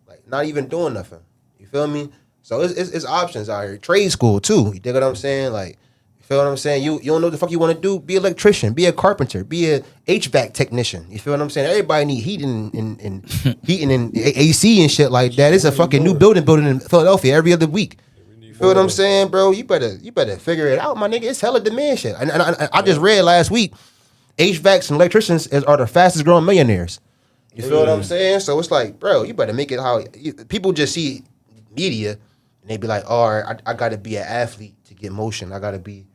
Like, not even doing nothing. You feel me? So it's options out here. Trade school, too. You dig what I'm saying? Like, feel what I'm saying? You don't know what the fuck you want to do? Be an electrician. Be a carpenter. Be a HVAC technician. You feel what I'm saying? Everybody need heating and heating and AC and shit like that. It's a fucking new building in Philadelphia every other week. You feel what I'm saying, bro? You better figure it out, my nigga. It's hella demand shit. And I just read last week, HVACs and electricians are the fastest growing millionaires. You feel what I'm saying? So it's like, bro, you better make it how people just see media and they be like, all right, I got to be an athlete to get motion. I got to be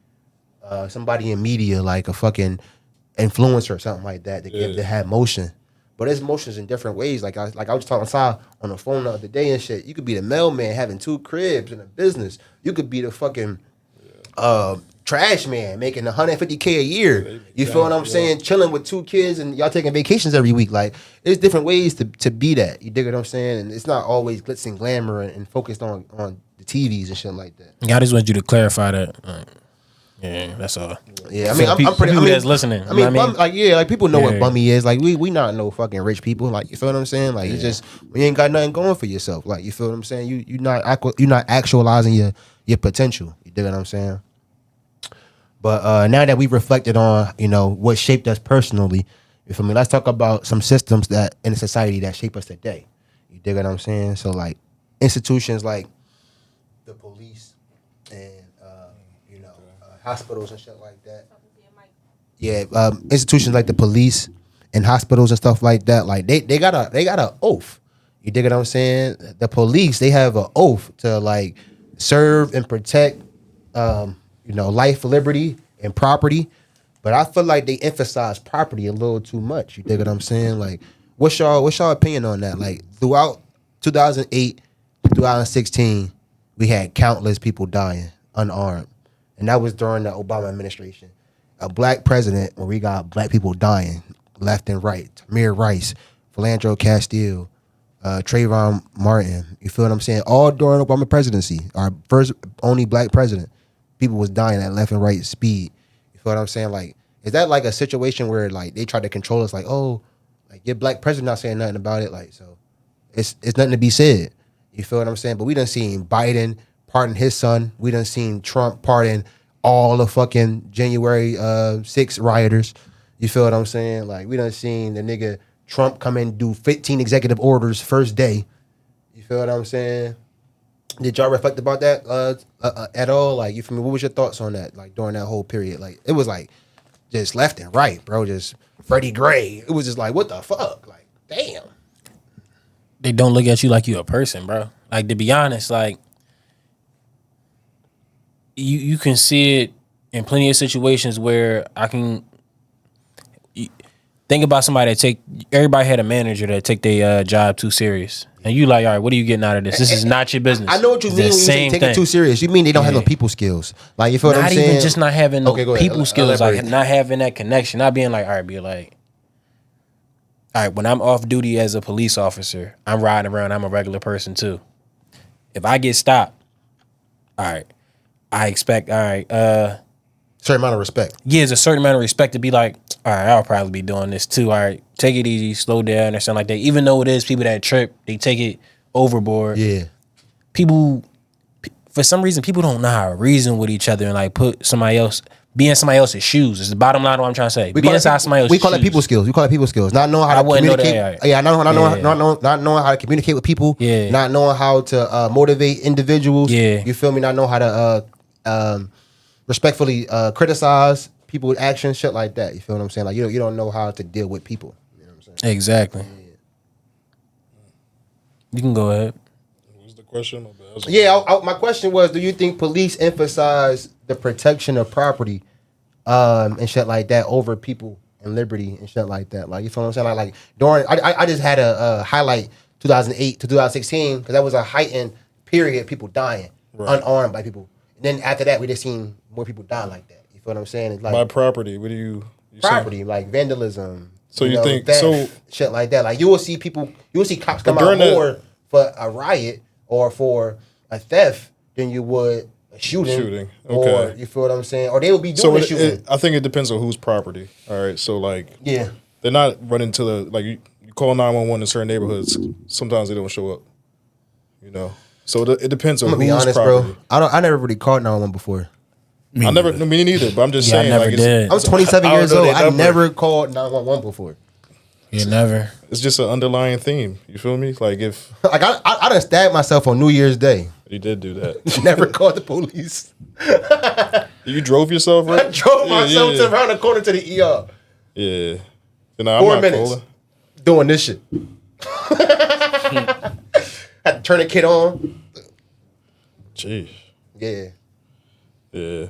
somebody in media, like a fucking influencer or something like that, to have motion. But there's motions in different ways. Like I was talking to on the phone the other day and shit. You could be the mailman having 2 cribs and a business. You could be the fucking trash man making $150K a year. You feel what I'm saying? Chilling with 2 kids and y'all taking vacations every week. Like, there's different ways to be that. You dig what I'm saying? And it's not always glitz and glamour and focused on the TVs and shit like that. I just want you to clarify that. Yeah, that's all. Yeah, I mean, I'm pretty. People that's listening. I mean, like people know what Yeah. bummy is. Like we not no fucking rich people. Like, you feel what I'm saying? Like, it's just we ain't got nothing going for yourself. Like, you feel what I'm saying? You not actualizing your potential. You dig what I'm saying? But now that we've reflected on what shaped us personally, you feel me? Let's talk about some systems that in society that shape us today. You dig what I'm saying? So like institutions like the police and hospitals and shit like that. Yeah, institutions like the police and hospitals and stuff like that. Like they got a oath. You dig what I'm saying? The police, they have an oath to like serve and protect, life, liberty, and property. But I feel like they emphasize property a little too much. You dig what I'm saying? Like, what's y'all opinion on that? Like, throughout 2008 to 2016, we had countless people dying unarmed. And that was during the Obama administration. A black president where we got black people dying left and right. Tamir Rice, Philando Castile, Trayvon Martin. You feel what I'm saying? All during Obama presidency. Our first only black president. People was dying at left and right speed. You feel what I'm saying? Like, is that like a situation where like they try to control us? Like, oh, like your black president not saying nothing about it. Like, so it's nothing to be said. You feel what I'm saying? But we done seen Biden pardon his son. We done seen Trump pardon all the fucking January 6 rioters. You feel what I'm saying? Like, we done seen the nigga Trump come and do 15 executive orders first day. You feel what I'm saying? Did y'all reflect about that at all? Like, you feel me? What was your thoughts on that? Like, during that whole period? Like, it was like just left and right, bro. Just Freddie Gray. It was just like, what the fuck? Like, damn. They don't look at you like you a person, bro. Like, to be honest, like, you can see it in plenty of situations where think about somebody everybody had a manager that take their job too serious. And you like, all right, what are you getting out of this? This is not your business. I know what you mean when you say take it too serious. You mean they don't have no people skills. Like, you feel what I'm saying? Not even just not having no people skills, Elaborate. like not having that connection. Not being like, all right, when I'm off duty as a police officer, I'm riding around, I'm a regular person too. If I get stopped, all right, I expect, certain amount of respect. Yeah, it's a certain amount of respect to be like, all right, I'll probably be doing this too. All right, take it easy, slow down, or something like that. Even though it is people that trip, they take it overboard. Yeah. People, for some reason, people don't know how to reason with each other and like be in somebody else's shoes. Is the bottom line of what I'm trying to say. Be inside somebody else's shoes. We call it people skills. We call it people skills. Not knowing how to communicate. Not knowing how to communicate with people. Yeah. Not knowing how to motivate individuals. Yeah. You feel me? Not knowing how to respectfully criticize people with action, shit like that. You feel what I'm saying? Like, you don't know how to deal with people. You know what I'm saying? Exactly. Yeah. You can go ahead. What was the question? Yeah, my question was, do you think police emphasize the protection of property and shit like that over people and liberty and shit like that? Like, you feel what I'm saying? Like during, I just had a highlight 2008 to 2016 because that was a heightened period, people dying, unarmed by people. And then after that, we just seen more people die like that. You feel what I'm saying? It's like by property, what do you property, saying? like vandalism. So you think theft, so? Shit like that. Like, you will see cops come out more for a riot or for a theft than you would a shooting. Okay. Or, you feel what I'm saying? Or they will be doing the shooting. I think it depends on whose property. All right. So like, yeah, they're not running to the like you call 911 in certain neighborhoods. Sometimes they don't show up. You know. So it depends on I'm gonna whose be honest, property. bro. I never really called 911 before. Me neither. But I'm just saying. I never like, did. I'm 27 years old. I never called 911 before. You never. It's just an underlying theme. You feel me? Like if like I done stabbed myself on New Year's Day. you did do that, Never called the police. you drove yourself, right? I drove myself to around the corner to the ER. Yeah. I'm 4 not minutes calling. doing this shit. Had to turn the kid on. Jeez. Yeah. Yeah.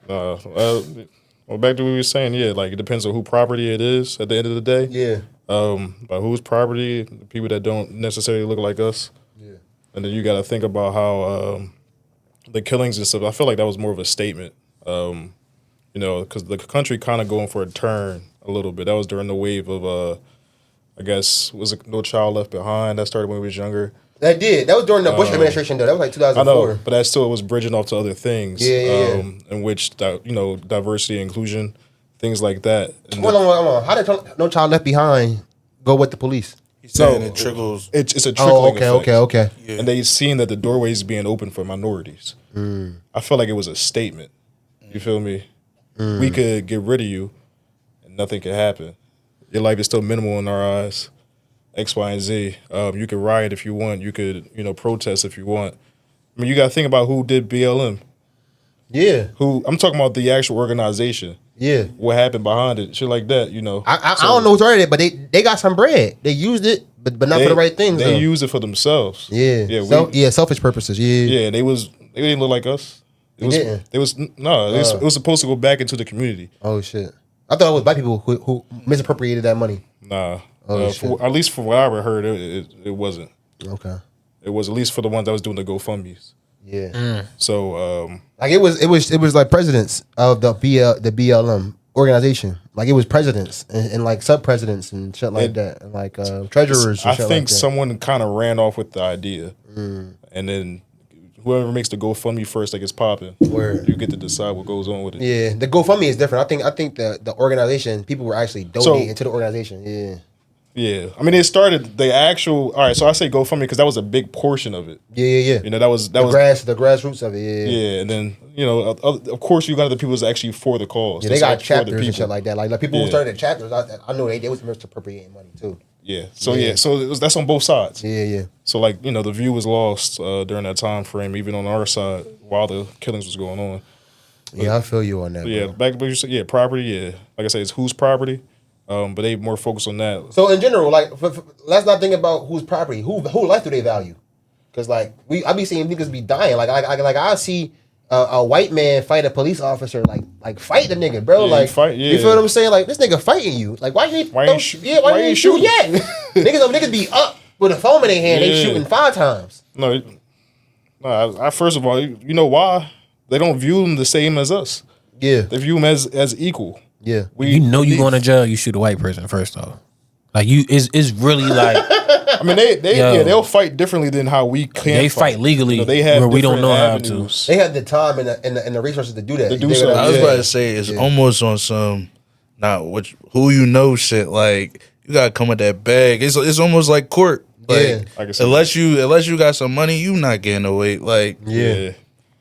Well, back to what we were saying. Yeah, like it depends on who property it is at the end of the day. Yeah. By whose property, the people that don't necessarily look like us. Yeah. And then you got to think about how the killings and stuff. I feel like that was more of a statement. You know, because the country kind of going for a turn a little bit. That was during the wave of, I guess, was it No Child Left Behind? That started when we was younger. That did. That was during the Bush administration, though. That was like 2004. I know, but that still was bridging off to other things. Yeah. In which, you know, diversity, inclusion, things like that. And Hold on. How did No Child Left Behind go with the police? He's saying it trickles. It's a trickling effect. Okay. Yeah. And they seen that the doorway is being open for minorities. I felt like it was a statement. You feel me? We could get rid of you, and nothing could happen. Your life is still minimal in our eyes. X, Y, and Z. You could riot if you want. You could, you know, protest if you want. I mean, you got to think about who did BLM. Yeah. Who I'm talking about the actual organization. Yeah. What happened behind it, shit like that. You know. I don't know who started it, but they got some bread. They used it, but not for the right things. They though. used it for themselves. Yeah. Selfish purposes. Yeah. Yeah, they didn't look like us. It was supposed to go back into the community. Oh shit! I thought it was black people who misappropriated that money. Nah. Shit. At least from what I heard, it wasn't. Okay. It was at least for the ones that was doing the GoFundmes. Yeah. So Like it was like presidents of the BLM organization. Like it was presidents and like sub presidents and shit like that, and like treasurers. And I shit think like that. someone kind of ran off with the idea, and then whoever makes the GoFundMe first that gets popping, Word. you get to decide what goes on with it. Yeah, the GoFundMe is different. I think the organization, people were actually donating to the organization. Yeah. Yeah, I mean, it started the actual. All right, so I say GoFundMe because that was a big portion of it. Yeah. You know, that was the grassroots of it. Yeah. Yeah, and then you know, of course, you got the people that's actually for the cause. Yeah, they got That's for the chapters and shit like that. Like people who started chapters, I know they was misappropriating money too. Yeah. So that's on both sides. Yeah. So like, you know, the view was lost during that time frame, even on our side while the killings was going on. But, Yeah, I feel you on that. yeah, bro. back to what you said. Yeah, property. Yeah, like I said, it's whose property. But they more focused on that. So in general, like, let's not think about whose property, who life do they value? Because like I be seeing niggas be dying. Like I see a white man fight a police officer, like fight the nigga, bro. Yeah, like fight, yeah. you feel what I'm saying? Like this nigga fighting you. Like why you ain't shoot yet? niggas be up with a phone in their hand. They shooting 5 times. No. I first of all, you know why? They don't view them the same as us. Yeah. They view them as equal. Yeah. You know you going to jail, you shoot a white person first off. Like it's really like I mean they'll fight differently than how we can. They fight legally, You know, they have where we don't different know avenues. They have the time and the resources to do that. To do You dig so. what I'm I was saying? about to say it's almost on some who you know shit. Like you gotta come with that bag. It's almost like court. Like Yeah. I can see unless you got some money, you not getting away. Like Yeah.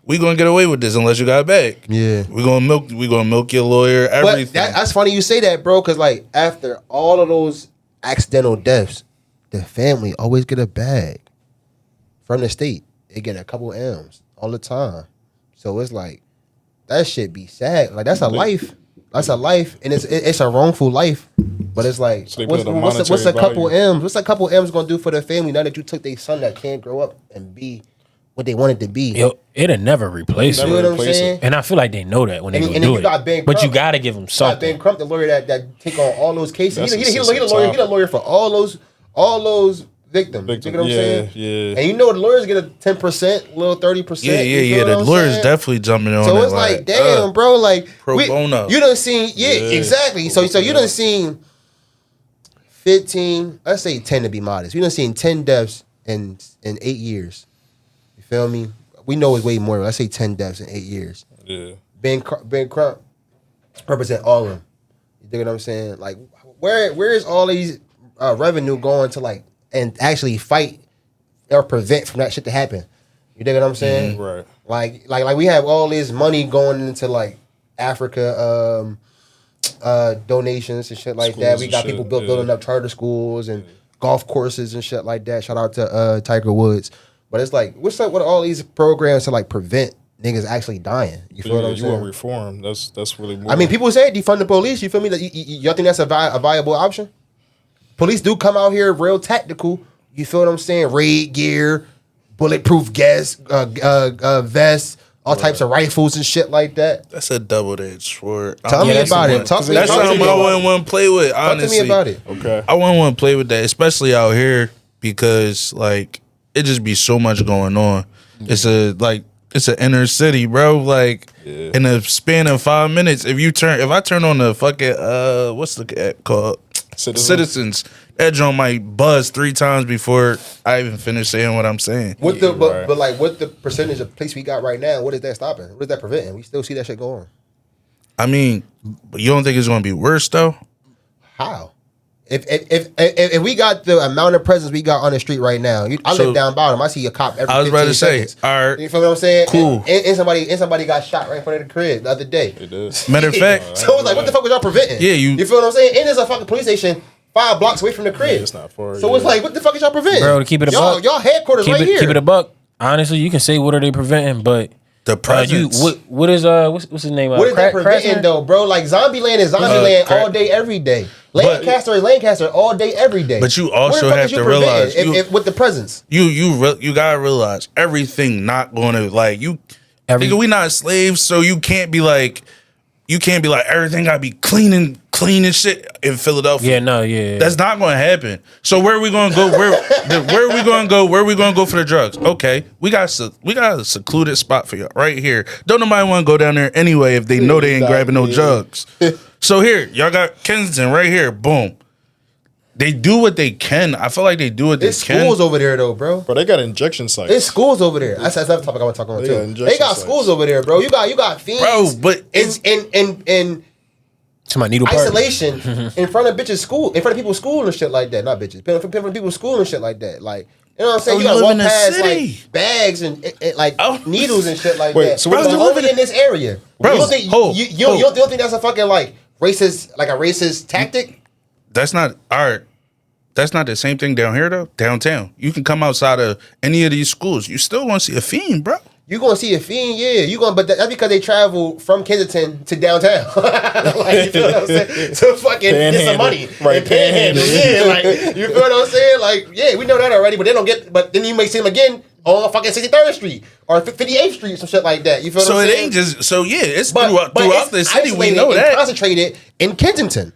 we gonna get away with this unless you got a bag. Yeah. We gonna milk your lawyer. Everything. But that's funny you say that, bro, because like after all of those accidental deaths, the family always get a bag from the state. They get a couple M's all the time. So it's like that shit be sad. Like that's a life. That's a life, and it's a wrongful life. But it's like So they what's put a a couple monetary M's? What's a couple M's gonna do for the family now that you took their son that can't grow up and be what they wanted to be? it'll never replace You it. know what I'm replace it. saying? And I feel like they know that when they And go then do you got Ben it. But you Crump. gotta give them Ben something. Crump, the lawyer that take on all those cases. That's He a the lawyer for all those victims. You know what I'm saying? Yeah. And you know the lawyers get a 10%, little 30%. yeah. you feel The what I'm lawyer's saying? definitely jumping on. So it, it's like, damn, bro, like pro bono. You done seen, exactly. So you done seen 15, let's say 10 to be modest. You done seen 10 deaths in 8 years. You feel me? We know it's way more. Let's say 10 deaths in 8 years. Yeah. Ben Crump represent all of them. You dig what I'm saying? Like, where is all these revenue going to, like, and actually fight or prevent from that shit to happen? You dig what I'm saying? Right. Like we have all this money going into like Africa donations and shit like Schools that. We and got shit, people building up charter schools and golf courses and shit like that. Shout out to Tiger Woods. But it's like, what's up with all these programs to like prevent niggas actually dying? You feel what I'm You saying? want reform? That's really more. I mean, people say defund the police. You feel me? That y'all think that's a viable option? Police do come out here real tactical. You feel what I'm saying? Raid gear, bulletproof vests, all types of rifles and shit like that. That's a double-edged sword. Tell me about it. That's something I wouldn't want to play with. Honestly, Talk to me about it. Okay. I wouldn't want to play with that, especially out here, because like it just be so much going on. It's it's an inner city, bro. Like in a span of 5 minutes, if I turn on the fucking what's the app called? Citizens. That joint might buzz 3 times before I even finish saying what I'm saying. What the but like what the percentage of police we got right now? What is that stopping? What is that preventing? We still see that shit go on. I mean, you don't think it's gonna be worse though? How? If we got the amount of presence we got on the street right now, I live down bottom. I see a cop every. I was about to say, all right, you feel what I'm saying? Cool. And somebody got shot right in front of the crib the other day. It does. Matter of fact, so it's like, what the fuck was y'all preventing? Yeah, you feel what I'm saying? And there's a fucking police station 5 blocks away from the crib. Yeah, it's not far. So it's like, what the fuck is y'all preventing, bro? To keep it a buck, y'all headquarters right here. Keep it a buck. Honestly, you can say what are they preventing, but the presence. What is what's his name? What is that preventing though, bro? Like Zombieland is Zombieland all day, every day. Lancaster is Lancaster all day, every day. But you also have to realize with the presence, you gotta realize everything not going to like you. Nigga, we not slaves, so you can't be like everything gotta be clean and shit in Philadelphia. Yeah, no, yeah. That's not gonna happen. So where are we gonna go? Where are we gonna go? Where are we gonna go for the drugs? Okay, we got a secluded spot for y'all right here. Don't nobody want to go down there anyway if they know they ain't grabbing no drugs. So here, y'all got Kensington right here. Boom. They do what they can. I feel like they do what they can. There's schools over there though, bro. Bro, they got injection sites. There's schools over there. That's another topic I want to talk about too. They got schools over there, bro. You got fiends, bro. But in to my needle isolation in front of bitches' school, in front of people's school and shit like that. Not bitches, in front of people's school and shit like that. Like, you know what I'm saying? You gotta walk past like bags and like needles and shit like that. So bro, what's only in this area. Bro, you don't think you don't think that's a fucking like racist tactic? That's not art. That's not the same thing down here though. Downtown, you can come outside of any of these schools. You still want to see a fiend, bro. You gonna see a fiend, yeah. But that's because they travel from Kensington to downtown. Like, you feel what I'm saying? To fucking get some money, right? Panhandle, yeah. Like, you feel what I'm saying? Like, yeah, we know that already. But they don't get. But then you may see them again on fucking 63rd Street or 58th Street, some shit like that. You feel what I'm saying? So it ain't just. So yeah, it's throughout the city. We know that. Concentrated in Kensington.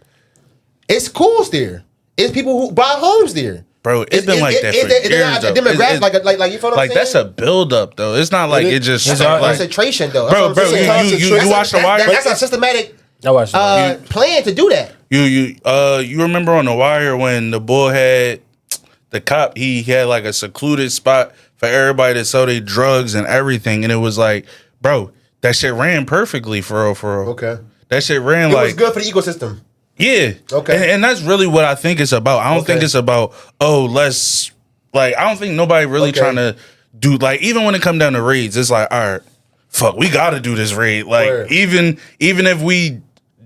It's schools there. It's people who buy homes there. Bro, it's been like that for years, though. Demographic, like you feel what I'm saying? Like, that's a build-up, though. It's not like it just... It's concentration, though. Bro, you watch The Wire? That's a systematic plan to do that. You remember on The Wire when the boy had... The cop, he had like a secluded spot for everybody to sell their drugs and everything. And it was like, bro, that shit ran perfectly for real. Okay. That shit ran It was good for the ecosystem. Yeah. Okay. And that's really what I think it's about. I don't think it's about, let's like, I don't think nobody really trying to do like, even when it come down to raids, it's like, all right, fuck, we gotta do this raid. Like even if we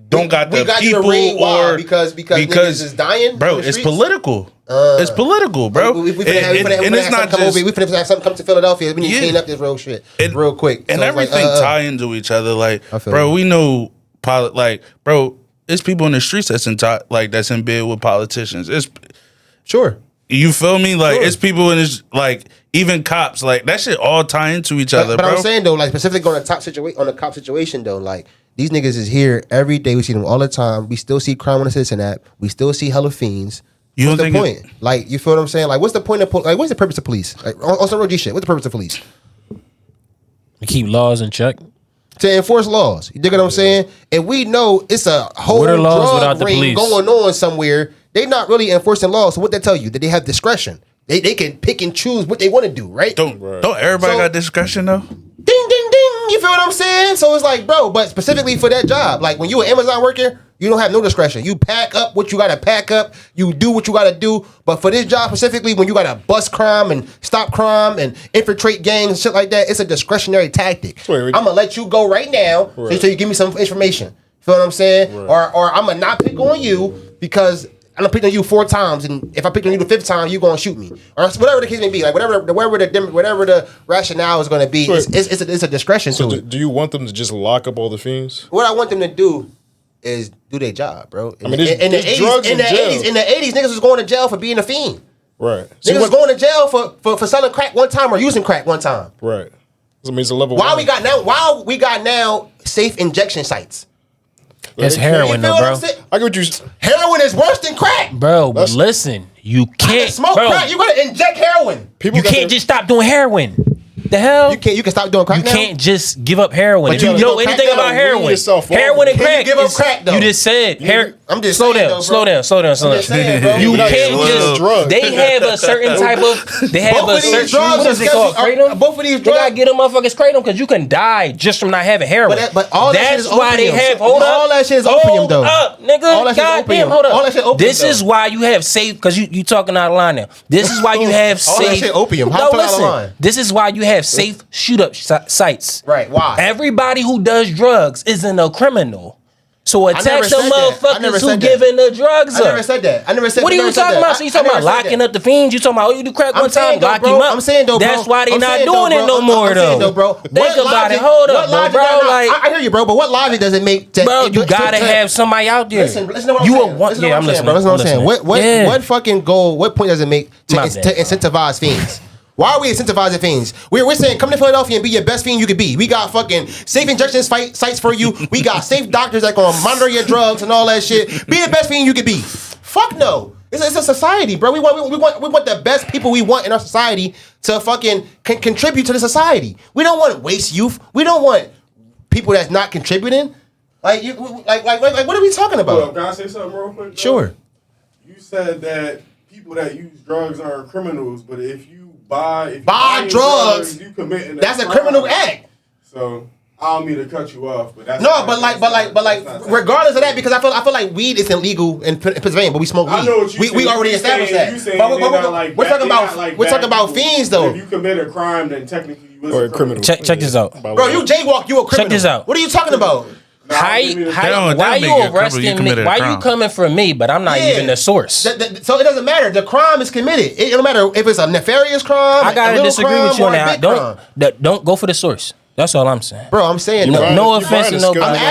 don't got the people or because niggas is dying. Bro, it's political. It's political, bro. We it's not just we finna have something come to Philadelphia. We need to clean up this real shit real quick. And everything tie into each other. Like, bro, we know bro, it's people in the streets that's that's in bed with politicians. It's sure. You feel me? Like it's people in this even cops, like that shit all tie into each other. But I'm saying though, like specifically on the cop situation though, like these niggas is here every day. We see them all the time. We still see crime on the Citizen app. We still see hella fiends. What's the point? Like, you feel what I'm saying? Like, what's the point of what's the purpose of police? Like on some real G shit. What's the purpose of police? To keep laws in check. To enforce laws. You dig what I'm saying? And we know it's a whole drug ring going on somewhere. They're not really enforcing laws. So what they tell you? That they have discretion. They can pick and choose what they want to do, right? Don't everybody got discretion though? Ding, ding, ding. You feel what I'm saying? So it's like, bro, but specifically for that job, like when you an Amazon worker, you don't have no discretion. You pack up what you got to pack up. You do what you got to do. But for this job specifically, when you got to bust crime and stop crime and infiltrate gangs and shit like that, it's a discretionary tactic. I'm going to let you go right now so you give me some information. Feel what I'm saying? Right. Or I'm going to not pick on you because I'm going to pick on you 4 times. And if I pick on you the 5th time, you're going to shoot me. Or whatever the case may be. Like whatever the rationale is going to be, it's a discretion to it. Do you want them to just lock up all the fiends? What I want them to do is do their job, bro. In the 80s, niggas was going to jail for being a fiend. Right. Niggas was going to jail for selling crack one time or using crack one time. Right. So it means a level. Why we got now safe injection sites? That's heroin, though, bro. I get you. Heroin is worse than crack, bro. But listen, you can't smoke crack. You gotta inject heroin. You can't just stop doing heroin. The hell? You can stop doing crack You now? can't just give up heroin. But If you you gotta know give up anything crack, about you heroin, wean yourself off. heroin and Can you crack. give up is- crack, though? You just said. I'm just slow saying, down, though, slow bro. down, slow down, slow I'm down. just saying, bro. You You're not can't using it as a just. drug. They have a certain type of. They have Both a of these certain. drugs What is are it called? sketchy. Kratom. Both of these They gotta drugs. get them motherfuckers kratom because you can die just from not having heroin. But all that shit That's is why they opium. have. Hold up. All that shit is opium, Hold though. up, nigga. All that shit is Goddamn, opium. hold up. All that shit opium, This though. is why you have safe because you talking out of line now. This is why you have All that safe. shit opium. How No, you talking out of listen. line? This is why you have safe shoot up sites. Right, why? Everybody who does drugs isn't a criminal. So never attack said some that. I never motherfuckers who said that. giving the drugs I up. never said that. I never said. What are I you never said talking that. about? So you I talking never about said locking that. up the fiends? You talking about you do crack I'm one time, saying though, lock bro. him up? I'm saying though, bro. That's why they I'm not saying though, doing bro. it no more I'm saying though. though, bro. Think What about it. logic- Hold what up, though, logic- bro. no, no, Like, I hear you, bro. But what logic does it make? bro, you gotta have somebody out there. Listen to what I'm You saying. a one. Listen to Yeah, what I'm saying, listening. bro. Listen to what I'm saying. listening. Yeah. What fucking goal? What point does it make to My bad, bro. incentivize fiends? Why are we incentivizing fiends? We're saying come to Philadelphia and be your best fiend you could be. We got fucking safe injection sites for you. We got safe doctors that gonna monitor your drugs and all that shit. Be the best fiend you could be. Fuck no. It's a society, bro. We want the best people we want in our society to fucking contribute to the society. We don't want waste youth. We don't want people that's not contributing. Like what are we talking Well, about? can I say something real quick? Sure. You said that people that use drugs are criminals, but if you buy Drugs, you committing that's a criminal act. So I don't mean to cut you off, but that's No, but regardless of that, because I feel like weed is illegal in Pennsylvania, but we smoke weed. I know what you we saying. already You established saying- that. you saying But they not like we're bad- talking they about not like we're bad talking about people. fiends though. If you commit a crime, then technically you Or is a criminal. Check this out. Bro, you jaywalk, you a criminal. this out. What are you talking about? Why don't- you that don't make you a criminal. arresting You me? committed a Why you crime. coming for me? But I'm not Yeah. even the source. So it doesn't matter. The crime is committed. It don't matter if it's a nefarious crime. I gotta a little disagree crime, with you or on a that. big crime. Don't go for the source. That's all I'm saying. Bro, I'm saying No, no. no you offense buying to a skill. nobody. I'm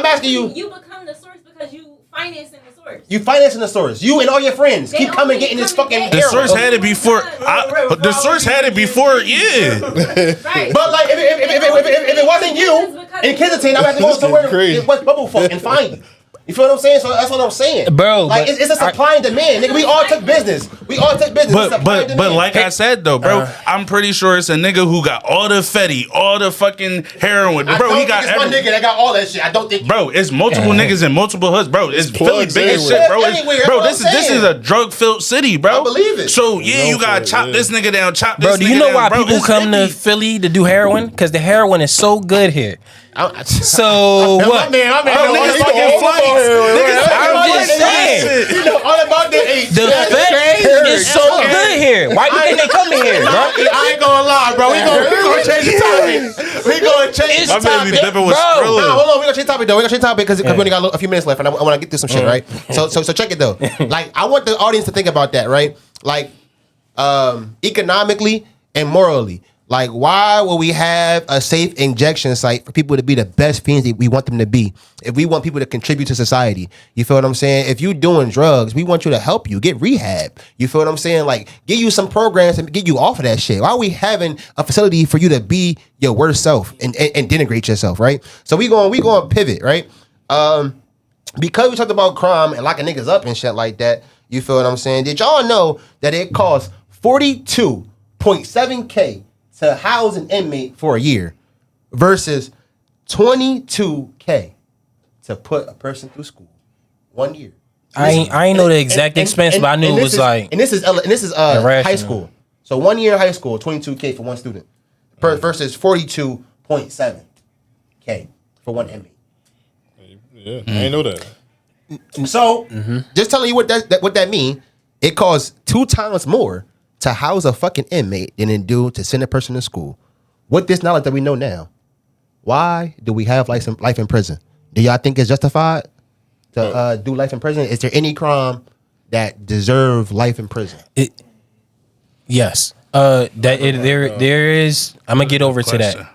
asking you. You become the source because you financing the source. You financing the source. You and all your friends They keep coming only getting this come fucking and The get- heroin. source had it before. The source had it before. Yeah. Right. But like, if it wasn't you in Kensington, I would have to go somewhere crazy. to West Bubblefuck and find you. You feel what I'm saying? So that's what I'm saying, Bro, Like but it's a supply and demand, nigga. We all took business. It's supply and But demand. like I said though, bro, I'm pretty sure it's a nigga who got all the fetty, all the fucking heroin. I Bro, don't he got think it's one nigga that got all that shit. I don't think. Bro, it's multiple niggas in multiple hoods, bro. It's Philly plugs big as everywhere. shit, bro. Everywhere, that's Bro, what this I'm is saying. a drug filled city, bro. I believe it. So yeah, you gotta for it, chop yeah. this nigga down, chop this bro, nigga do you know down, why bro. people It's come to iffy. Philly to do heroin? Because the heroin is so good here. So what? My man, Bro, niggas fucking flights. I'm just saying. You know all about the age. The fed is so good here. Why do you think they coming here, bro? I ain't gonna lie, bro. We gonna change the topic. We gonna change the It's My man be topic. dipping with Bro. Nah, Skrilla. hold on. We gonna change the topic though. We gonna change the topic because we only got a few minutes left, and I want to get through some shit, right? So check it though. Like, I want the audience to think about that, right? Like, economically and morally. Like, why will we have a safe injection site for people to be the best fiends that we want them to be? If we want people to contribute to society, you feel what I'm saying? If you doing drugs, we want you to help you get rehab. You feel what I'm saying? Like, give you some programs and get you off of that shit. Why are we having a facility for you to be your worst self and denigrate yourself, right? So we going to pivot, right? Because we talked about crime and locking niggas up and shit like that. You feel what I'm saying? Did y'all know that it costs $42.7K to house an inmate for a year versus $22K to put a person through school 1 year? I ain't know the exact expense, but I knew it was like. And this is high irrational. school. So 1 year in high school, $22K for one student, versus $42.7K for one inmate. Yeah, I ain't know that. So, just telling you what that mean, it costs 2 times more to house a fucking inmate than it do to send a person to school. With this knowledge that we know now, why do we have life in prison? Do y'all think it's justified to do life in prison? Is there any crime that deserve life in prison? Yes. There is. I'm gonna get over to that.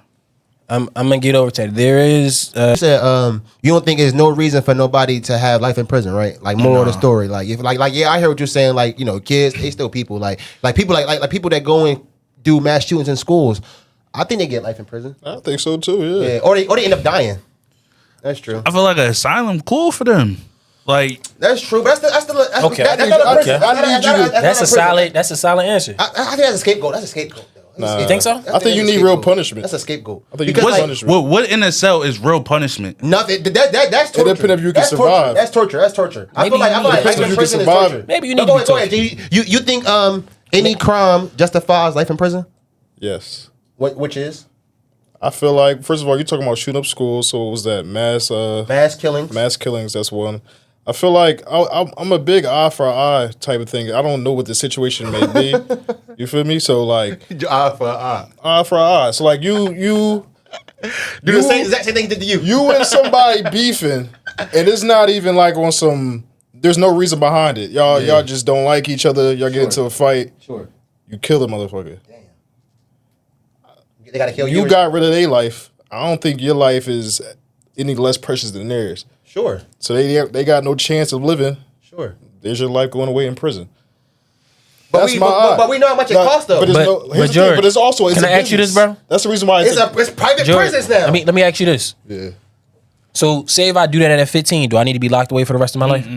I'm gonna get over to that. There is. You said you don't think there's no reason for nobody to have life in prison, right? Like, moral of the story, like, if like yeah, I hear what you're saying. Like, you know, kids, they still people. Like people like people that go and do mass shootings in schools. I think they get life in prison. I think so too. Yeah. Yeah, or they end up dying. That's true. I feel like an asylum cool for them. Like, That's true. But that's Okay, That's not a prison. okay. That's a solid answer. I think that's a scapegoat. That's a scapegoat, though. Nah. You think so? I think you need real punishment. That's a scapegoat. I think you Because, need like, punishment. What in a cell is real punishment? nothing. That's torture. It depends if you can That's torture. survive. That's torture. That's torture. I Maybe feel like you I need feel like to life in survive prison is it. torture. Maybe you No, need to go be ahead. Go ahead. You think any crime justifies life in prison? Yes. Which is I feel like, first of all, you're talking about shooting up schools, so it was that mass killings. mass killings, that's one. I feel like I'm a big eye for eye type of thing. I don't know what the situation may be. You feel me? So, like, Eye for eye. eye for eye. So, like, you Do the exact same thing he did to you. you and somebody beefing, and it's not even like on some, there's no reason behind it. Y'all just don't like each other. Y'all get into a fight. Sure. You kill the motherfucker. They gotta kill you. You got rid of their life. I don't think your life is any less precious than theirs. Sure. So they got no chance of living. Sure. There's your life going away in prison. But That's we, my but, eye. but we know how much it Now, costs though. But, But- here's but the thing, George, but it's also can a I ask you this, business. bro? That's the reason why it's private George, prisons now. let me ask you this. yeah. So say if I do that at 15, do I need to be locked away for the rest of my life?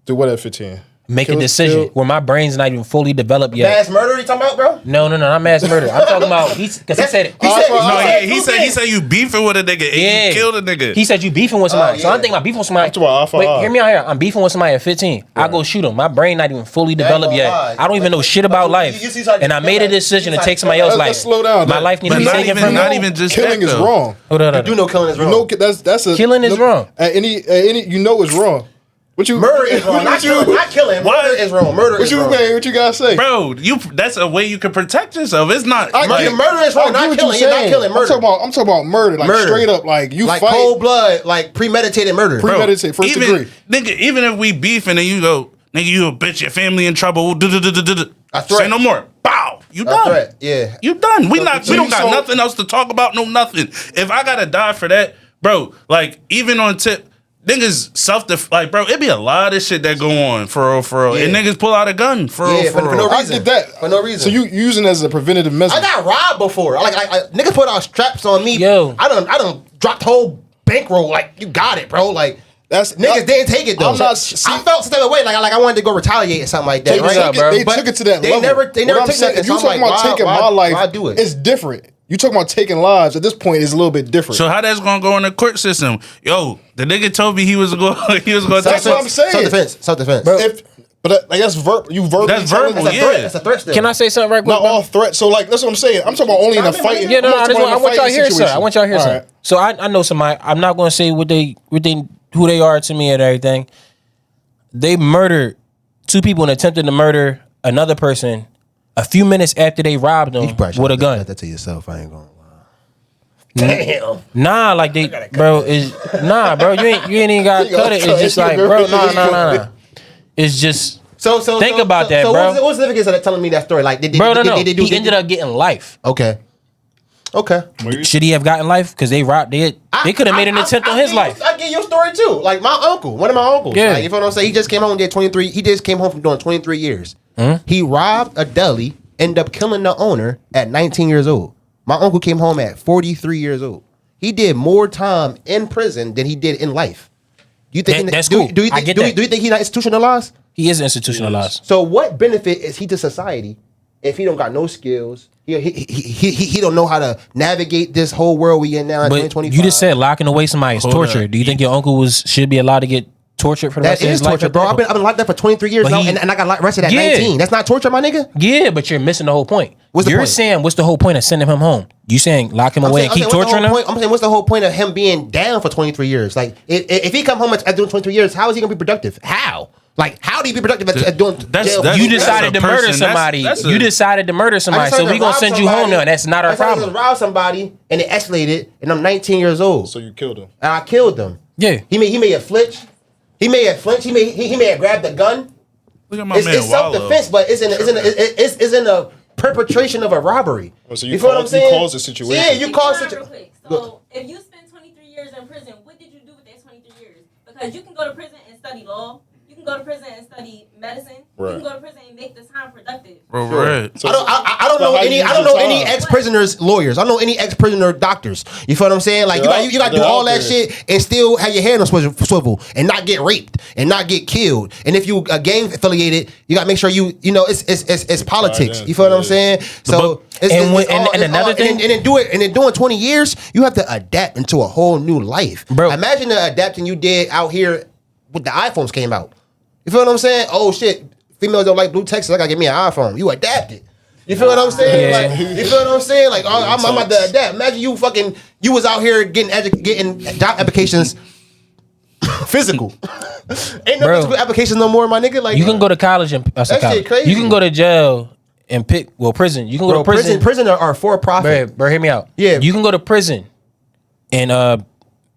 Do what at 15? Make Kill- a decision kill- where my brain's not even fully developed yet. mass murder you talking about, bro? No, not mass murder. I'm talking about because he said it. He said, He said you beefing with a nigga and Yeah. you killed a nigga. He said you beefing with somebody. So yeah. I'm thinking about beefing with somebody. I'm talking about eye for Wait, eye. hear me out here. I'm beefing with somebody at 15. I go shoot him. My brain not even fully developed gonna yet. lie. I don't even know shit about life. you see how- And I made a decision to take somebody else's life. Let's slow down. My life need to But be not taken even- from not me. even just Killing that, is though. wrong. Hold on. You do know killing is wrong. No, that's a Killing is wrong. At any you know is wrong. What you Murder is wrong. Not killing. Not killing. Murder is wrong. Murder What is you wrong. man? What you gotta say? Bro, that's a way you can protect yourself. It's not I like, get Murder is wrong. I get Not what killing. you're You're not saying. killing. Murder. I'm talking about murder, like Murder. straight up, like you like fight. cold blood, like premeditated murder. Pre- premeditated, first degree. Nigga, even if we beefing and you go, nigga, you a bitch, your family in trouble. A threat. Say no more. Bow. You A done. threat. Yeah. You done. We So don't you got saw- nothing else to talk about. No nothing. If I gotta die for that, bro, like even on tip. Niggas like, bro, it be a lot of shit that go on for real. Yeah. And niggas pull out a gun for real. For no I reason. get that For no reason. So you using it as a preventative measure? I got robbed before. Like niggas put out straps on me. Yo. I done dropped whole bankroll. Like you got it, bro. Like That's niggas didn't take it though. I'm not. I felt some type of way. Like I wanted to go retaliate or something like that. They, Right? up, bro. they But took it to that they level. never What took I'm saying, nothing. if you So I'm talking like, about why- taking why- my life, why do it? it's different. You talking about taking lives at this point is a little bit different. So how that's gonna go in the court system? Yo, the nigga told me he was going to That's what I'm saying. Self defense. But like that's verbally. That's telling verbal, us- yeah. That's a threat still. Can I say something right quick? Not all threats. So like that's what I'm saying. I'm talking about only in a fight. Yeah, no, I'm talking about I in a want y'all to fighting hear something. I situation. want y'all to hear All something. right. So I know somebody. I'm not going to say who they are to me and everything. They murdered 2 people and attempted to murder another person a few minutes after they robbed them with a gun. That to yourself. I ain't gonna lie. Damn. Nah, like they, bro, bro. You ain't even got to cut it. It's just like, bro, nah. It's just. So Think about that, so bro. What's the significance of that telling me that story? Like, Bro, no. He ended up getting life. Okay. Should he have gotten life? Because they robbed. They could have made an attempt on his life. I get your story too. Like my uncle, one of my uncles. Yeah. Like, you feel what I'm saying? He just came home and did 23. He just came home from doing 23 years. He robbed a deli, ended up killing the owner at 19 years old. My uncle came home at 43 years old. He did more time in prison than he did in life. Do you think That's cool. Do you I think, get do, that. you, do you think he's not institutionalized? He is institutionalized. So what benefit is he to society if he don't got no skills? He don't know how to navigate this whole world we in now in But 2025. you just said locking away somebody is Hold torture. up. Do you think your uncle should be allowed to get tortured for the that rest of his is life? torture, at bro. that I've been locked up for 23 years But now, he- and I got arrested at Yeah. 19. That's not torture, my nigga. Yeah, but you're missing the whole point. What's the You're point? saying what's the whole point of sending him home? You saying lock him away and keep torturing him? I'm saying, what's the whole point of him being down for 23 years? Like, if he come home after doing 23 years, how is he gonna be productive? How? Like, how do you be productive at doing? That's- You decided to that's a murder person. somebody. That's a- You decided to murder somebody, so we gonna send you home now. And that's not our problem. Rob somebody and it escalated, and I'm 19 years old, So you killed him. and I killed them. Yeah. He may have flinched. He may have flinched. He may have grabbed the gun. Look at my It's man self Wallow. defense, but it's in a perpetration of a robbery. Oh, so you feel what I'm caused- you saying? caused the situation. Yeah, you caused Real situation. quick. So if you spend 23 years in prison, what did you do with that 23 years? Because you can go to prison and study law. You can go to prison and study medicine. Right. You can go to prison and make the time productive. Bro, right. So I don't know how you any. use I don't your know any time. ex-prisoners lawyers. I don't know any ex-prisoner doctors. You feel what I'm saying? Like you got to do They're all out that there. shit and still have your head on swivel and not get raped and not get killed. And if you gang affiliated, you got to make sure you know it's politics. You feel what I'm saying? So another thing, and then doing 20 years, you have to adapt into a whole new life, Bro. Imagine the adapting you did out here when the iPhones came out. You feel what I'm saying? Oh shit, females don't like blue texts. I gotta get me an iPhone. You adapted. You feel what I'm saying? Yeah. Like, you feel what I'm saying? Like, I'm about to adapt. Imagine you was out here getting job applications physical. Ain't no Bro. physical applications no more, my nigga. Like you can go to college and That shit crazy. You can go to jail and prison. You can go to prison. Prison are for profit. Bro, hear me out. Yeah. You can go to prison and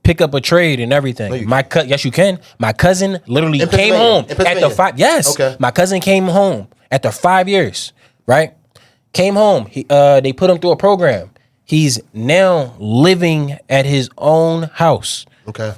pick up a trade and everything. No, Yes, you can. My cousin literally In came Pennsylvania. home In Pennsylvania. after 5. Yes. Okay. My cousin came home after 5 years. Right. Came home. They put him through a program. He's now living at his own house. Okay.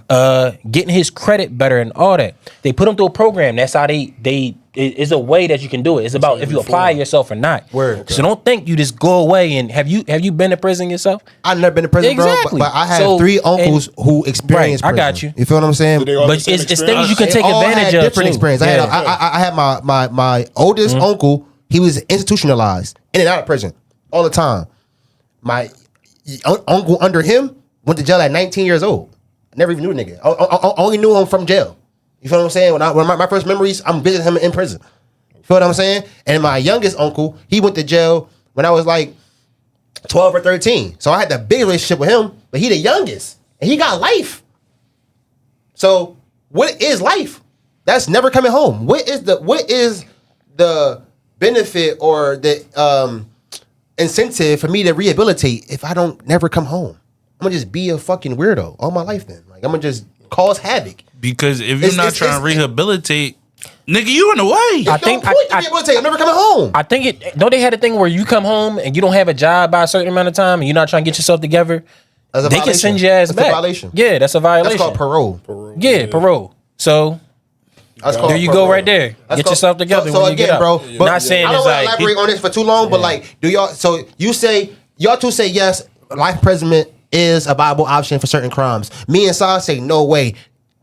Getting his credit better and all that. They put him through a program. That's how it's a way that you can do it. It's about if you apply yourself or not. Word. Okay. So don't think you just go away and have you been to prison yourself? I've never been to prison, Exactly. bro. But I have So, 3 uncles who experienced Right, I prison. got you. You feel what I'm saying? Do they all But have the same it's things experience? you can They take all advantage had of. different too. experience. Yeah. I had my oldest uncle. He was institutionalized in and out of prison all the time. My uncle under him went to jail at 19 years old. I never even knew the nigga. I only knew him from jail. You feel what I'm saying? When my first memories, I'm visiting him in prison. You feel what I'm saying? And my youngest uncle, he went to jail when I was like 12 or 13. So I had the big relationship with him, but he the youngest. And he got life. So what is life? That's never coming home. What is the benefit or the incentive for me to rehabilitate if I don't never come home? I'm gonna just be a fucking weirdo all my life then. Like I'm gonna just cause havoc. Because if you're not trying to rehabilitate, nigga, you in the way. I think I'm never coming home. I think they had a thing where you come home and you don't have a job by a certain amount of time and you're not trying to get yourself together. That's a They can violation. send your ass That's back. a violation. Yeah, that's a violation. That's called parole. Yeah, parole. So That's called there you parole. go right there. That's Get called- yourself together So when you again, get out. bro. But Not saying I don't it's want to like elaborate on this for too long, but like, do y'all? So you say y'all two say yes, life imprisonment is a viable option for certain crimes. Me and Sa say no way.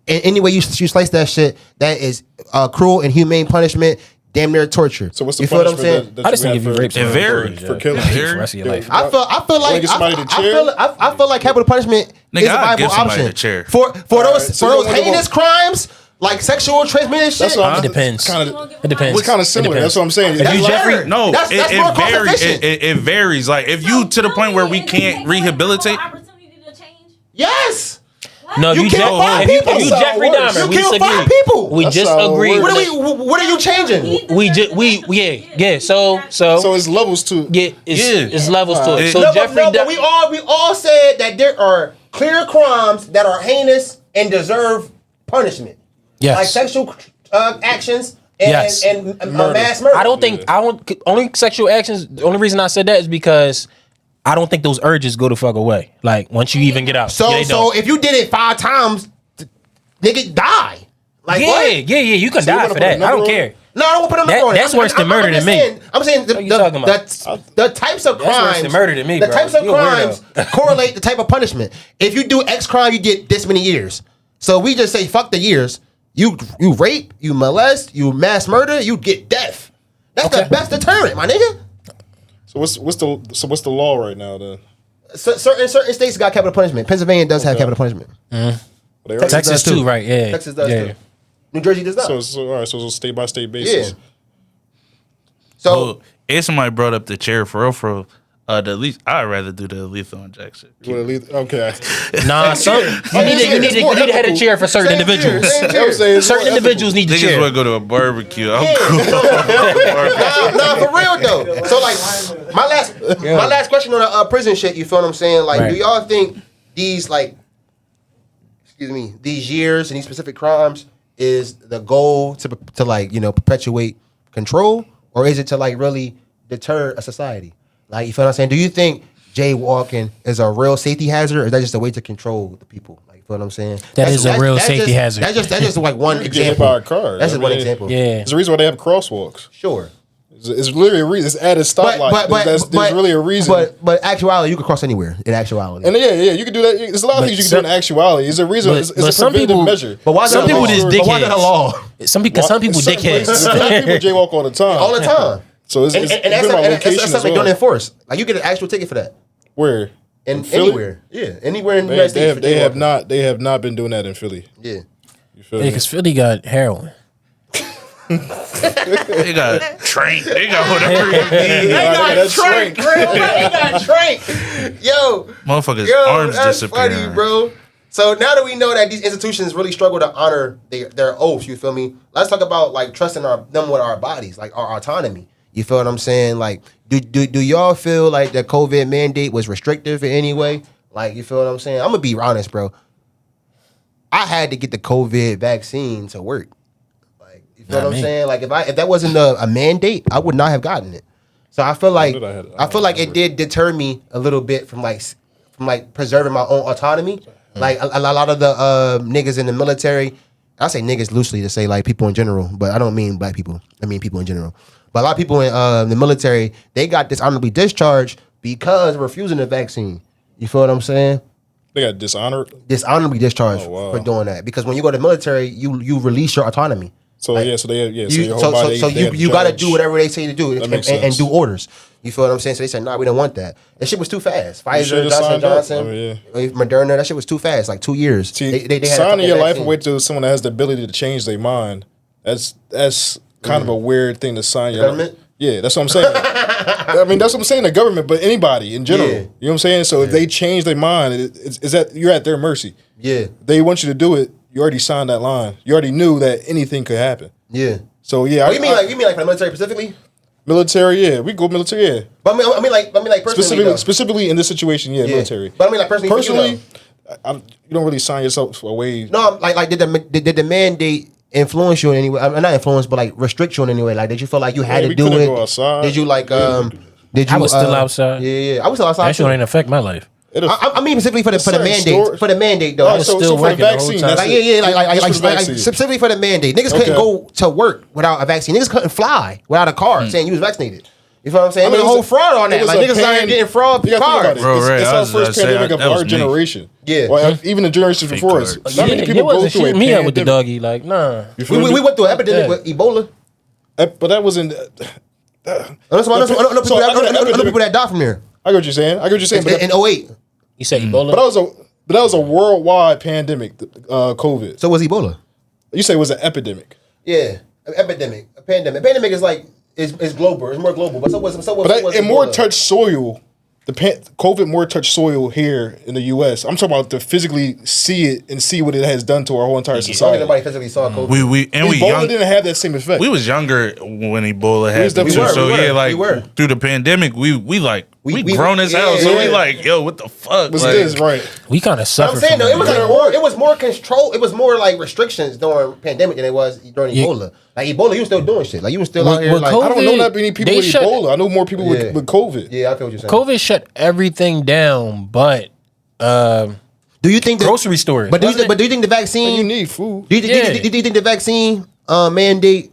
In any way you slice that shit, that is cruel and humane punishment. Damn near torture. So what's the you feel what I'm punishment saying? that I just think if you rape It varies. for killing? for the rest of your life. I feel like Wanna get somebody to chair? I feel like capital punishment Nigga, is a I'd viable give somebody option the chair. for those so for you those wanna go- heinous crimes like sexual transmitted shit. That's what I'm It depends. Kind of. It depends. We're kind of similar. It depends. That's what I'm saying. If you That's Jeffrey, murder. No, That's more it cost varies. efficient. It varies. Like if you to the point where we can't rehabilitate. Opportunity to change. Yes. No, You you killed five Jeffrey. people. If you That's how it Jeffrey works. Dahmer, You we killed disagree. 5 people. We That's just how it agreed. works. What are you changing? Yeah. So So it's levels to. yeah, it's levels to it. So No, Jeffrey but we all said that there are clear crimes that are heinous and deserve punishment. yes. Like sexual actions and, Yes. and mass murder. I don't only sexual actions. The only reason I said that is because I don't think those urges go the fuck away. Like once you even get out. So Yeah, they so don't. if you did it 5 times, nigga die. Like yeah, what? yeah, you can So you die wanna for put a that. I number don't on care. it? No, I don't want to put a number on it. That's worse than murder just than me. saying- I'm saying What you talking about? the types of That's worse crimes. than murder than me, The bro. types of You a crimes weirdo. correlate the type of punishment. If you do X crime, you get this many years. So we just say fuck the years. You rape, you molest, you mass murder, you get death. That's the best deterrent, my nigga. So what's the law right now then? Certain states got capital punishment. Pennsylvania does have capital punishment. They already- Texas does too. too, right? Yeah. Texas does yeah. too. New Jersey does not. So all right. So it's a state by state basis. Yeah. So Oh, if somebody brought up the chair for real, the least I'd rather do the lethal injection. You wanna leave- Okay. Nah, you need to have a chair for certain Same individuals. chair, same I'm chair. saying it's Certain more individuals need the Niggas chair. want to go to a barbecue. I'm Yeah. cool. Nah, for real though. So like my last question on the prison shit. You feel what I'm saying? Like, Right. do y'all think these these years and these specific crimes is the goal to like perpetuate control, or is it to like really deter a society? Like, you feel what I'm saying? Do you think jaywalking is a real safety hazard, or is that just a way to control the people? Like, you know what I'm saying? That's a real safety hazard. That's just like one You get hit example. by a car. That's just one example. Yeah. There's a reason why they have crosswalks. Sure. It's literally a reason. It's added stoplight. There's really a reason. But actuality, you can cross anywhere in actuality. And yeah, you can do that. There's a lot of things you can do in actuality. It's a reason. It's a some preventative people- measure. But why is Some that a people law? just But why is that a dickheads. law? Some people dickheads. Some people jaywalk all the time. All the time. So it's And been that's about something location that's as something well. don't enforce. Like, you get an actual ticket for that. Where? In Philly? anywhere. Yeah. Anywhere in the United States. They have not been doing that in Philly. Yeah. You feel Yeah, me? because Philly got heroin. They got Trank. They got whatever you need. They got that's Trank, bro. They got Trank. Yo. Motherfuckers' Yo, arms that's disappearing. funny, bro. So now that we know that these institutions really struggle to honor their oaths, you feel me? Let's talk about like trusting them with our bodies, like our autonomy. You feel what I'm saying? Like, do y'all feel like the COVID mandate was restrictive in any way? Like, you feel what I'm saying? I'm gonna be honest, bro. I had to get the COVID vaccine to work. Like, you feel what I'm saying? Like, if that wasn't a mandate, I would not have gotten it. So I feel like it did deter me a little bit from preserving my own autonomy. Like a lot of the niggas in the military, I say niggas loosely to say like people in general, but I don't mean black people. I mean people in general. But a lot of people in the military, they got dishonorably discharged because of refusing the vaccine. You feel what I'm saying? They got Dishonorably discharged for doing that. Because when you go to the military, you release your autonomy. So Like, so your you, whole so, body. so you got to do whatever they say to do That makes and sense. do orders. You feel what I'm saying? So they said, nah, we don't want that. That shit was too fast. Pfizer, should've Johnson signed up. Johnson, I mean, Moderna, that shit was too fast. Like 2 years. See, they had a signing fucking your life vaccine. away to someone that has the ability to change their mind. That's kind of a weird thing to sign your government? Yeah, that's what I'm saying. I mean, that's what I'm saying. The government, but anybody in general. Yeah. You know what I'm saying? So if they change their mind, is that you're at their mercy. Yeah, They want you to do it. You already signed that line. You already knew that anything could happen. yeah. So yeah, Oh, you mean like for the military specifically? military? Yeah, we go military. Yeah, But I mean like personally though. specifically in this situation. Yeah, Yeah. military. But I mean like personally. for you, Personally, you don't really sign yourself away. though. No, like did the mandate influence you in any way? I'm not influence, but like restrict you in any way. Like, did you feel like you had Yeah, to we do couldn't it? go outside. Did you like Yeah, Did you? I was still outside. Yeah, I was still outside. That shit too. ain't affect my life. I mean specifically for the certain mandate. stores- For the mandate though. Oh, was so still for the working the whole vaccine, time. that's Like, it. yeah, like Just for the vaccine. specifically for the mandate. Niggas couldn't Okay. go to work without a vaccine. Niggas couldn't fly without a card saying you was vaccinated. You feel what I'm saying? I mean, There was a whole fraud on that. Like niggas out here getting fraud You gotta think about cards. it. Bro, It's, right, it's I our was first about to say, pandemic of that was our me. generation. Yeah. Well, even the generations Fake before us. cards. Not many Yeah, people it wasn't go through a shooting me up with the pandemic. doggy. Like, nah. You feel me? We went through an epidemic Yeah. with Ebola. But that wasn't. I know people that died from there I get what you're saying. But in 08. You said Ebola? that was a worldwide pandemic. COVID. So was Ebola. You say it was an epidemic. Yeah, an epidemic, a pandemic. Pandemic is like is global. It's more global. But so was But it more Ebola. touched soil. COVID more touched soil here in the U.S. I'm talking about to physically see it and see what it has done to our whole entire I don't think society. nobody physically saw COVID. We Ebola young. didn't have that same effect. We was younger when Ebola happened we too. were, So we were, yeah, like we were. through the pandemic, we We- grown as hell. So we yeah. like, yo, what the fuck? What's Like, this, right? We kind of I'm suffered saying from though, it was that. like more. It was more control. It was more like restrictions during pandemic than it was during Yeah. Ebola. Like Ebola, you was still doing shit. Like you was still out With- here. with Like COVID, I don't know that many people They with shut- Ebola. I know more people Yeah. with COVID. yeah, I feel what you're saying. COVID shut everything down, but Do you think grocery stores. But do you wasn't think the vaccine? You need food. Do you think the vaccine mandate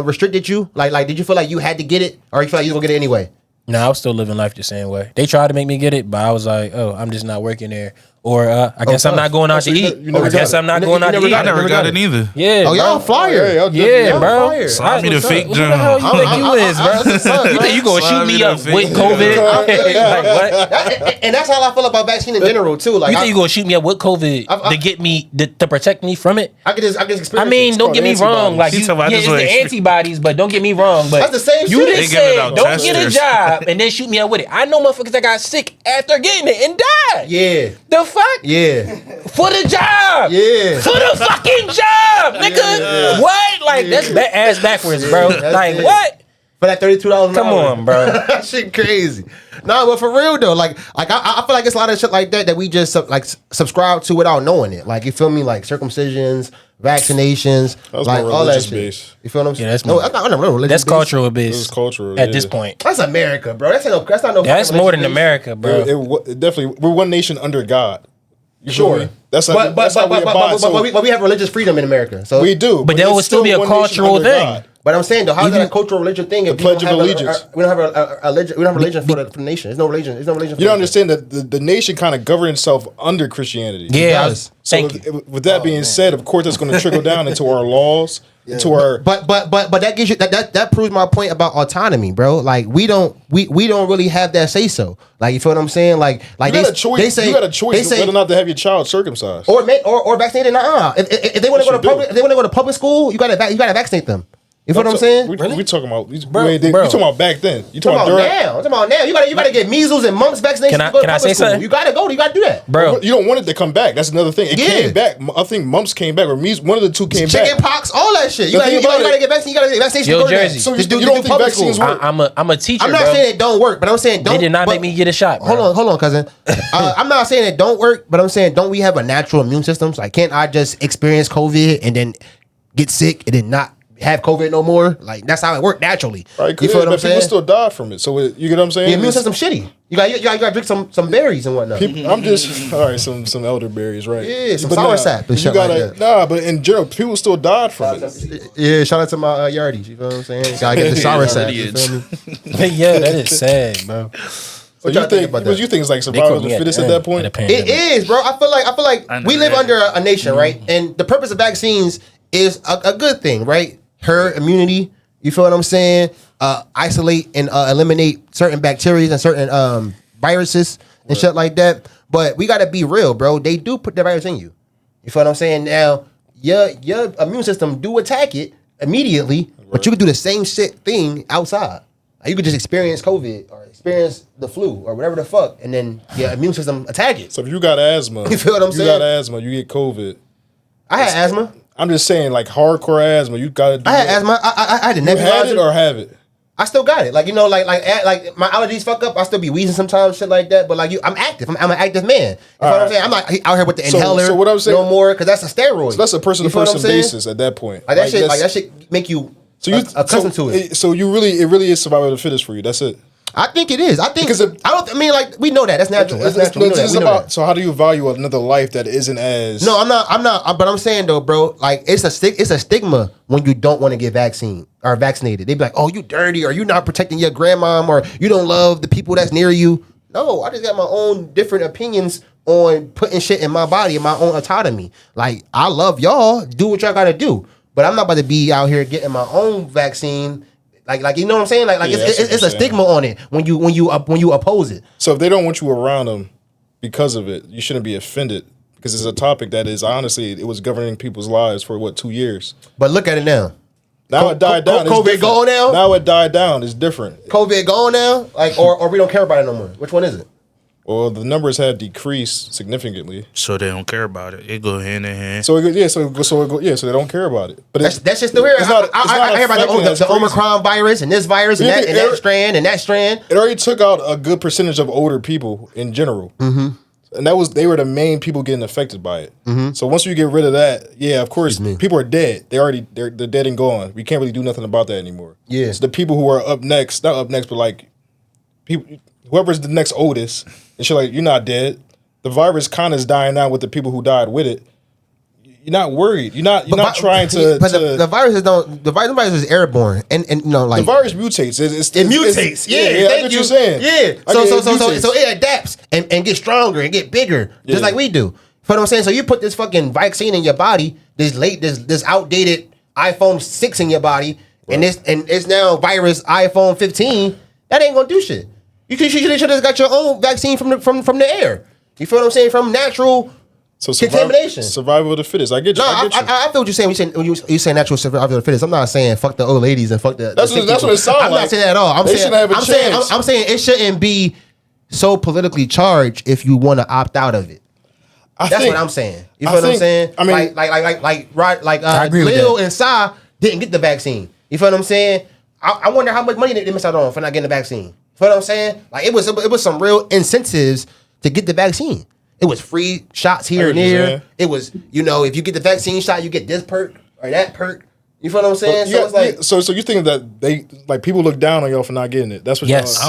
restricted you? Like did you feel like you had to get it, or you feel like you was gonna get it anyway? No, I was still living life the same way. They tried to make me get it, but I was like, oh, I'm just not working there. Or I guess I'm not going out to so you eat. never I guess got it. I'm not You going out to never eat. got I never Never got got it it. either. Yeah, Oh, y'all bro. flyer. Yeah, bro. Fire. Slide me the fake Who the hell John. you think you is, bro? That's what's up, You think you gonna shoot Slide me me the up fake with John. COVID? Like what? And that's how I feel about vaccine in general too. Like You think you gonna shoot me up with COVID to get me to protect me from it? I can just experience. I mean, it. don't get me wrong. antibodies. Like, She you, talking about yeah, this it's the way. antibodies, but don't get me wrong. But That's the same you shit. just They giving said out don't get a testers. job and then shoot me up with it. I know motherfuckers that got sick after getting it and died. Yeah, The fuck? yeah, For the job. yeah. For the fucking job, nigga. What? Like that's ass backwards, bro. Like it. what? For that $32 an Come hour. on, bro. That shit crazy. No, but for real though, like I feel like it's a lot of shit like that we just like subscribe to without knowing it. Like you feel me, like circumcisions, vaccinations, That's like more all that religious shit. based. You feel what I'm saying? Yeah, that's no, more- that's not religious. That's based. cultural It was based cultural at yeah. this point. That's America, bro. That's not no. That's fucking more than religious America, bro. It definitely, we're one nation under God. You feel Sure. me? That's But we have religious freedom in America. So we do. But there it's would still be a one nation cultural under thing. God. But I'm saying though, how is Even- that a cultural religion thing? If The Pledge of Allegiance. We don't have a religion. We don't have religion for the nation. There's no religion. There's no religion. You don't understand that the nation kind of governs itself under Christianity. Yeah, does. So thank you. with that being said, of course, that's going to trickle down into our laws, into our. But that gives you that proves my point about autonomy, bro. Like we don't really have that say so. Like you feel what I'm saying? Like You got a choice. They say you got a choice they say, whether or not to have your child circumcised. or vaccinated. If they want to go to public, if they want to go to public school, you gotta vaccinate them. You feel what I'm saying? We talking about, we Bro. talking about back then. You talking Come about on during. now. I'm talking about now. You gotta get measles and mumps vaccination. Can I- to go to can I public say school. something? You gotta go. You gotta do that, Bro, You don't want it to come back. That's another thing. It Yeah. came back. I think mumps came back, or one of the two came Chicken back. pox, all that shit. You The gotta thing get vaccine. You gotta get vaccination. Yo, to go to that. Jersey. So Just you don't think public vaccines school. work? I'm a teacher, I'm not bro. saying it don't work, but I'm saying don't. They did not but- make me get a shot, bro. Hold on, cousin. I'm not saying it don't work, but I'm saying don't we have a natural immune system? Like, can't I just experience COVID and then get sick and then not have COVID no more? Like that's how it worked naturally. Right, You feel what I'm but saying? people still die from it. So you get what I'm saying? The immune It's- system shitty. You got drink some berries and whatnot. I'm just all right. Some elderberries, right? Yeah, some But sour sap and you shit gotta like that. But in general, people still died from it. Yeah, shout out to my yardies. You feel what I'm saying? Gotta get the sour sap. You feel me? Yeah, that is sad, bro. So y'all think about that? you think it's like They survival caught of me the at fittest the at end that of point? the pandemic. It is, bro. I feel like we live under a nation, right? And the purpose of vaccines is a good thing, right? Herd immunity. You feel what I'm saying? Isolate and eliminate certain bacteria and certain viruses and shit like that. But we gotta be real, bro. They do put the virus in you. You feel what I'm saying? Now, your immune system do attack it immediately, but you could do the same shit thing outside. Like, you could just experience COVID or experience the flu or whatever the fuck, and then your immune system attack it. So if you got asthma, You feel what I'm saying? You got asthma, you get COVID. I had asthma. I'm just saying, like hardcore asthma, you gotta do I had that. asthma. I had the You had it nebulizer. or have it? I still got it. Like you know, like my allergies fuck up. I still be wheezing sometimes, shit like that. But like I'm active. I'm an active man. You know what I'm saying? I'm not out here with the So- inhaler. so what I'm saying- no more because that's a steroid. So that's a person You to feel what I'm person saying? basis at that point. Like that shit. Like that's- that shit make you So you accustomed to it. So you really, it really is survival of the fittest for you. that's it. I think it is. I think Because it- I mean, like we know that. That's natural. That's natural. We know that. It's We know about. that. So how do you value another life that isn't as? No, I'm not. But I'm saying though, bro, like it's a stigma when you don't want to get vaccine or vaccinated. They be like, oh, you dirty, or you not protecting your grandmom, or you don't love the people that's near you. No, I just got my own different opinions on putting shit in my body and my own autonomy. Like I love y'all, do what y'all gotta do, but I'm not about to be out here getting my own vaccine. Like you know what I'm saying? Like Yeah, that's what it's you're a saying. stigma on it when you oppose it. So if they don't want you around them because of it, you shouldn't be offended because it's a topic that is honestly it was governing people's lives for 2 years. But look at it now. Now it died down. It's COVID different. gone now? Now it died down. It's different. COVID gone now, like or we don't care about it no more. Which one is it? Well, the numbers have decreased significantly. So they don't care about it. It go hand in hand. So so they don't care about it. But That's just the weird. It's not- it's not I hear about affecting us the crazy. Omicron virus and this virus and You that think and that strand and that strand. it already took out a good percentage of older people in general. Mm-hmm. And they were the main people getting affected by it. Mm-hmm. So once you get rid of that, yeah, of course, people are dead. They're dead and gone. We can't really do nothing about that anymore. Yeah. So the people who are not up next, but like people, whoever's the next oldest, and shit like you're not dead. The virus kind of is dying out with the people who died with it. You're not worried. You're not trying to. But the viruses don't. The virus is airborne, and you know like the virus mutates. it mutates. Yeah, I thank get you. you're saying. Yeah. I So get it so mutates. it adapts and gets stronger and get bigger, Yeah. just like we do. You know what I'm saying? So you put this fucking vaccine in your body, this outdated iPhone 6 in your body, and it's now virus iPhone 15. That ain't gonna do shit. You should have got your own vaccine from the air. You feel what I'm saying? From natural. So Contamination. Survival of the fittest. I get you. No, I get you. I feel what you're saying. When you say natural survival of the fittest, I'm not saying fuck the old ladies and fuck the. That's the what- sick that's people. what it sound I'm like. not saying that at all. They shouldn't have a chance. I'm saying it shouldn't be so politically charged if you want to opt out of it. That's what I'm saying. You feel what I'm saying? I mean, like I agree with Lil that. and Sa didn't get the vaccine. You feel what I'm saying? I wonder how much money they missed out on for not getting the vaccine. You know what I'm saying? Like it was some real incentives to get the vaccine. It was free shots here and there. It was, if you get the vaccine shot, you get this perk or that perk. You feel what I'm saying? So it's like, so you think that they like people look down on y'all for not getting it? That's what. Yes.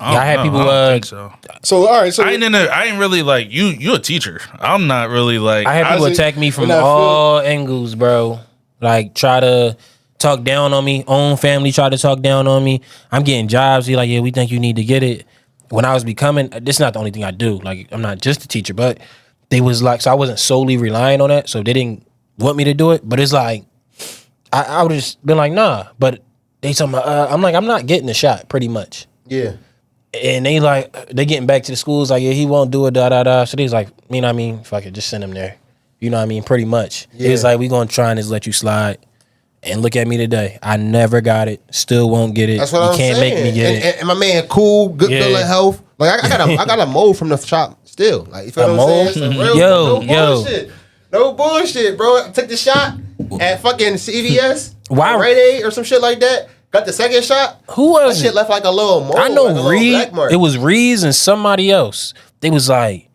I had people. I don't think so. So all right. So I ain't really like you. You a teacher. I'm not really like. I had people attack me from all angles, bro. Like try to talk down on me. Own family try to talk down on me. I'm getting jobs. He like, yeah, we think you need to get it. When I was becoming, this is not the only thing I do. Like I'm not just a teacher, but they was like, so I wasn't solely relying on that. So they didn't want me to do it. But it's like, I would have just been like, nah. But they told me, I'm like, I'm not getting the shot, pretty much. yeah. And they getting back to the schools like, yeah, he won't do it, da da da. So they was like, fuck it, just send him there. You know what I mean? Pretty much. Yeah. It was like, we gonna try and just let you slide. And look at me today. I never got it. Still won't get it. That's what I'm saying. You can't make me get it. And my man, cool, good bill of health. Like I got a mold from the shop still. Like you feel what I'm saying? Real, no bullshit. No bullshit, bro. I took the shot at fucking CVS, Rite Aid, or some shit like that. Got the second shot. Who was that shit left like a little mold. I know like Reed. It was Reed's and somebody else. They was like,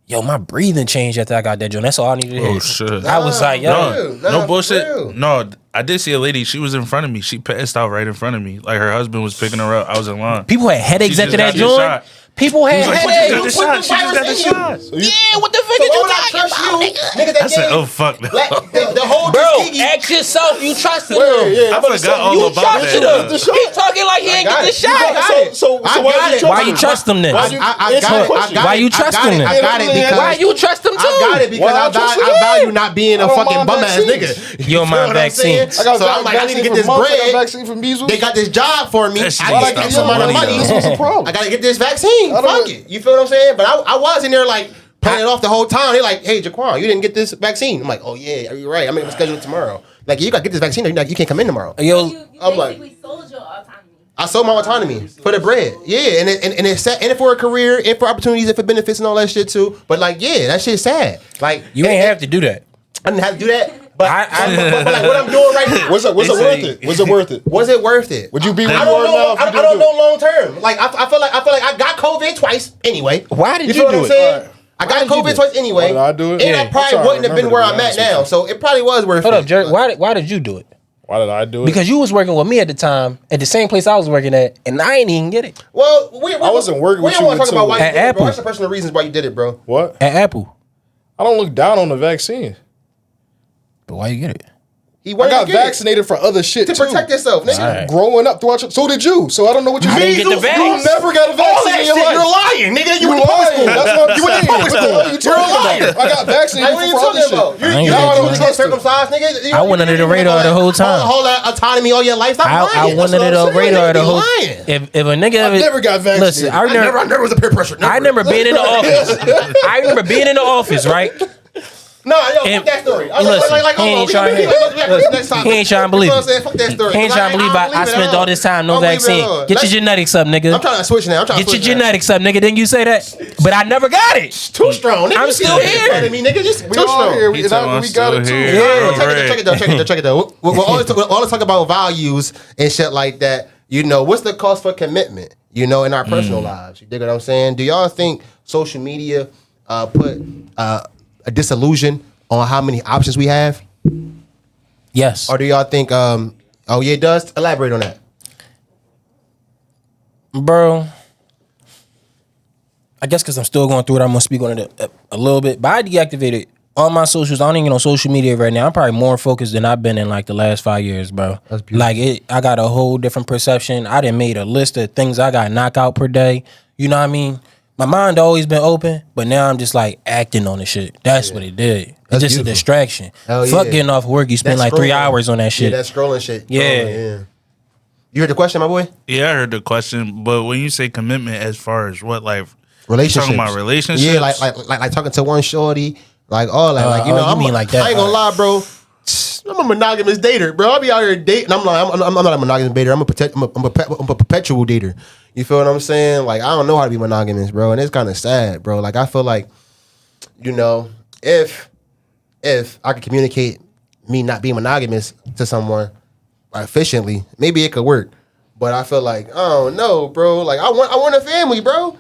yo, my breathing changed after I got that joint. That's all I needed to hear. Oh shit! I was like, yo, no bullshit. No, I did see a lady. She was in front of me. She passed out right in front of me. Like her husband was picking her up. I was in line. People had headaches after that joint. People had headaches. She just got the shot. Yeah, what the fuck did you talking about? Nigga, I said, oh fuck no. The whole bro, ask yourself, you trusted him. I forgot all about that. He talking like he ain't get the shot. So why you trust him then? I got it. Why you trust him then? I got it because why you trust him too? I got it because I value not being a fucking bum ass nigga. You don't mind vaccines. So I'm like, I need to get this bread. They got this job for me. I gotta get some amount of money. I gotta get this vaccine. Fuck it. You feel what I'm saying? But I was in there like playing it off the whole time. They're like, hey, Jaquan, you didn't get this vaccine. I'm like, oh yeah, you're right. I'm gonna schedule it tomorrow. Like, you gotta get this vaccine or you can't come in tomorrow. Yo, you basically sold your autonomy. I sold my autonomy for the bread. Yeah, and it's sad, and for a career, and for opportunities, and for benefits and all that shit too. But like, yeah, that shit's sad. Like, you ain't have to do that. I didn't have to do that. But, but like what I'm doing right now, was it worth it? Was it worth it? Was it worth it? Would you be? I don't know. I don't know long term. Like I feel like I got COVID twice anyway. Why did you feel what do I'm it? saying? I got COVID twice anyway. Why did I do it? And I probably wouldn't have been where I'm at now. So it probably was worth it. Hold up, Jerry. Why did you do it? Why did I do it? Because you was working with me at the time at the same place I was working at, and I ain't even get it. Well, I wasn't working with you. We don't want to talk about why you at did it, bro. Apple. That's the personal reasons why you did it, bro. What? At Apple. I don't look down on the vaccine. But why you get it? I got vaccinated for other shit to protect yourself, nigga. Right. Growing up throughout, so did you. So I don't know what you I mean. didn't get the vax. You never got a vaccine in your life. You're lying, nigga. You You're went to public lying. school. That's what I'm You went to saying. public school. What are you talking about? I got vaccinated What are you for other talking about? shit. I ain't Y'all get don't that. get circumcised, nigga. I went under the radar the whole time. Hold that autonomy all your life. Stop I lying. went under the radar the whole time. If a nigga I never got vaccinated. Listen, I never was a peer pressure. I remember being in the office. I remember being in the office, right? No, fuck that story. He ain't trying to believe it. Fuck that story. He ain't trying to believe I spent all this time, no vaccine. Get your genetics up, nigga. I'm trying to switch now. Get your genetics up, nigga. Didn't you say that? But I never got it. Too strong. Nigga. I'm still here. Me, nigga. Just We too all strong. here. We got it too. Yeah. Check it though. We'll always talk about values and shit like that. You know, what's the cost for commitment? You know, in our personal lives. You dig what I'm saying? Do y'all think social media put a disillusion on how many options we have? Yes. Or do y'all think, oh yeah, it does? Elaborate on that. Bro, I guess because I'm still going through it, I'm going to speak on it a little bit. But I deactivated all my socials. I don't even get on social media right now. I'm probably more focused than I've been in like the last 5 years, bro. That's beautiful. Like I got a whole different perception. I done made a list of things I got knocked out per day. You know what I mean? My mind always been open, but now I'm just like acting on the shit. That's what it did. It's That's just beautiful. a distraction. Hell Fuck yeah. getting off work. You spend That's like 3 scrolling. hours on that shit. Yeah, that scrolling shit. Yeah. Yeah. You heard the question, my boy? Yeah, I heard the question, but when you say commitment, as far as what, like Relationships. talking about relationships? Yeah, like talking to one shorty, like all that. Like, you know, you mean like that. I ain't gonna lie, bro. I'm a monogamous dater, bro. I'll be out here dating. I'm not a monogamous dater. I'm a perpetual dater. You feel what I'm saying? Like, I don't know how to be monogamous, bro, and it's kind of sad, bro. Like, I feel like, you know, if I could communicate me not being monogamous to someone efficiently, maybe it could work. But I feel like, I don't know, bro. Like I want a family, bro.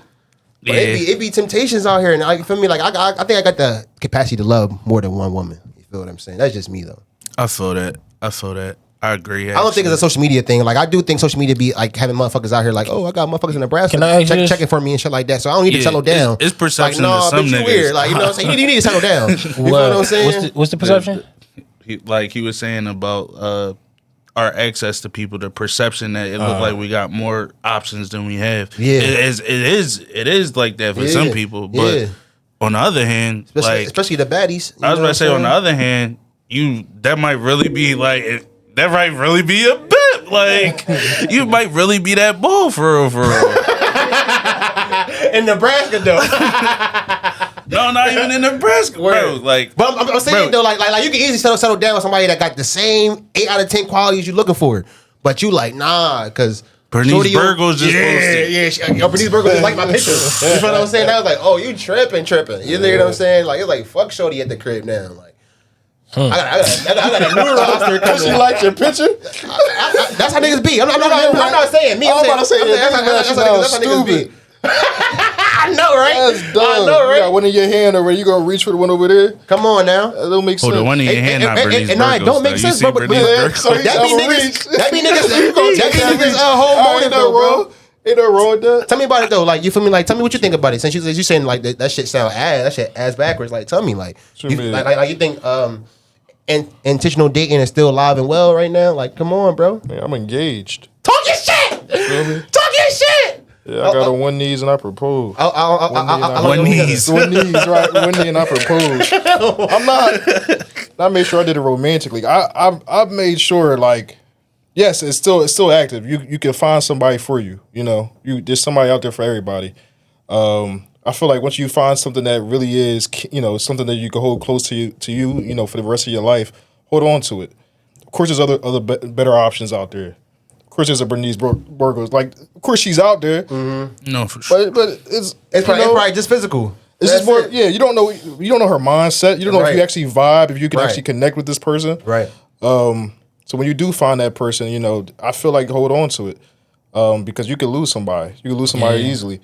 But it be temptations out here, and I feel me. Like I think I got the capacity to love more than one woman. You feel what I'm saying? That's just me though. I feel that. I agree. I don't think it's a social media thing. Like I do think social media be like having motherfuckers out here like, oh, I got motherfuckers in Nebraska checking for me and shit like that. So I don't need to settle down. It's perception like, to some niggas. Weird. Like you know what I'm saying? You need to settle down. You feel what I'm saying? What's the perception? He was saying about our access to people, the perception that it looked like we got more options than we have. Yeah, it is like that for some people. But on the other hand, especially the baddies. I was about to say, on the other hand, that might really be a bit. Like you might really be that bull for real. In Nebraska though. No, not even in Nebraska, bro. Like, but I'm saying though, like you can easily settle down with somebody that got the same 8 out of 10 qualities you're looking for, but you like because Bernice Burgos just posted. Bernice Burgos just like my picture. You know what I'm saying? I was like, oh, you tripping. You know what I'm saying? Like it's like fuck Shorty at the crib now. Like I got a new roster because She liked your picture. that's how niggas be. I'm not saying me. I'm about to say that's how niggas be. I know, right? That's dumb. I know, right? You got one in your hand already. You gonna reach for the one over there? Come on now. That don't make sense. The one in your hand, not Bernice Burgos. No, it don't make sense, bro. But that be niggas' whole motive, though, bro. Ain't no wrong with that. Tell me about it though. Like you feel me? Like tell me what you think about it. Since you saying like that shit sound ass backwards. Like tell me like you think intentional dating is still alive and well right now? Like come on, bro. Man, I'm engaged. Talk your shit. Talk your shit. Yeah, I got on one knees and I propose. One knees, right? One knee and I propose. I'm not. I made sure I did it romantically. I made sure like, yes, it's still active. You can find somebody for you. You know, there's somebody out there for everybody. I feel like once you find something that really is, something that you can hold close to you, for the rest of your life, hold on to it. Of course, there's other better options out there. Of course, there's a Bernice Burgos. Like, of course, she's out there. Mm-hmm. No, for sure. But it's probably just physical. It's just more. Yeah, you don't know her mindset. You don't know if you actually vibe, if you can actually connect with this person. Right. So when you do find that person, I feel like hold on to it, because you could lose somebody. You could lose somebody easily.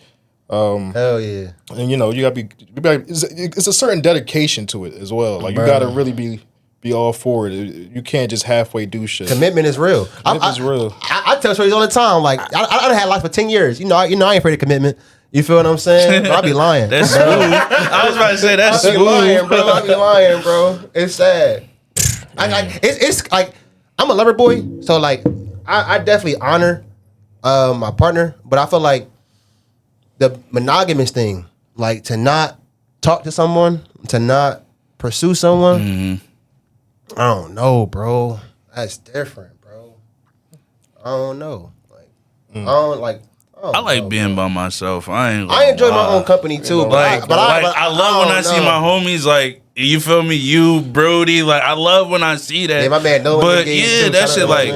Hell yeah. And you gotta be. It's a certain dedication to it as well. Like you gotta really be all for it. You can't just halfway do shit. Commitment is real. Commitment's real. I tell stories all the time. Like I done had life for 10 years. I ain't afraid of commitment. You feel what I'm saying? Bro, I be lying. That's smooth. I was about to say that's smooth. I be lying, bro. It's sad. It's like I'm a lover boy, so like I definitely honor my partner, but I feel like the monogamous thing, like to not talk to someone, to not pursue someone. Mm-hmm. I don't know, bro. That's different, bro. I don't know. I like being by myself. I enjoy my own company too. I love when I see my homies. Like you feel me, you Brody. Like I love when I see that. Yeah, my man. But yeah, that shit. Like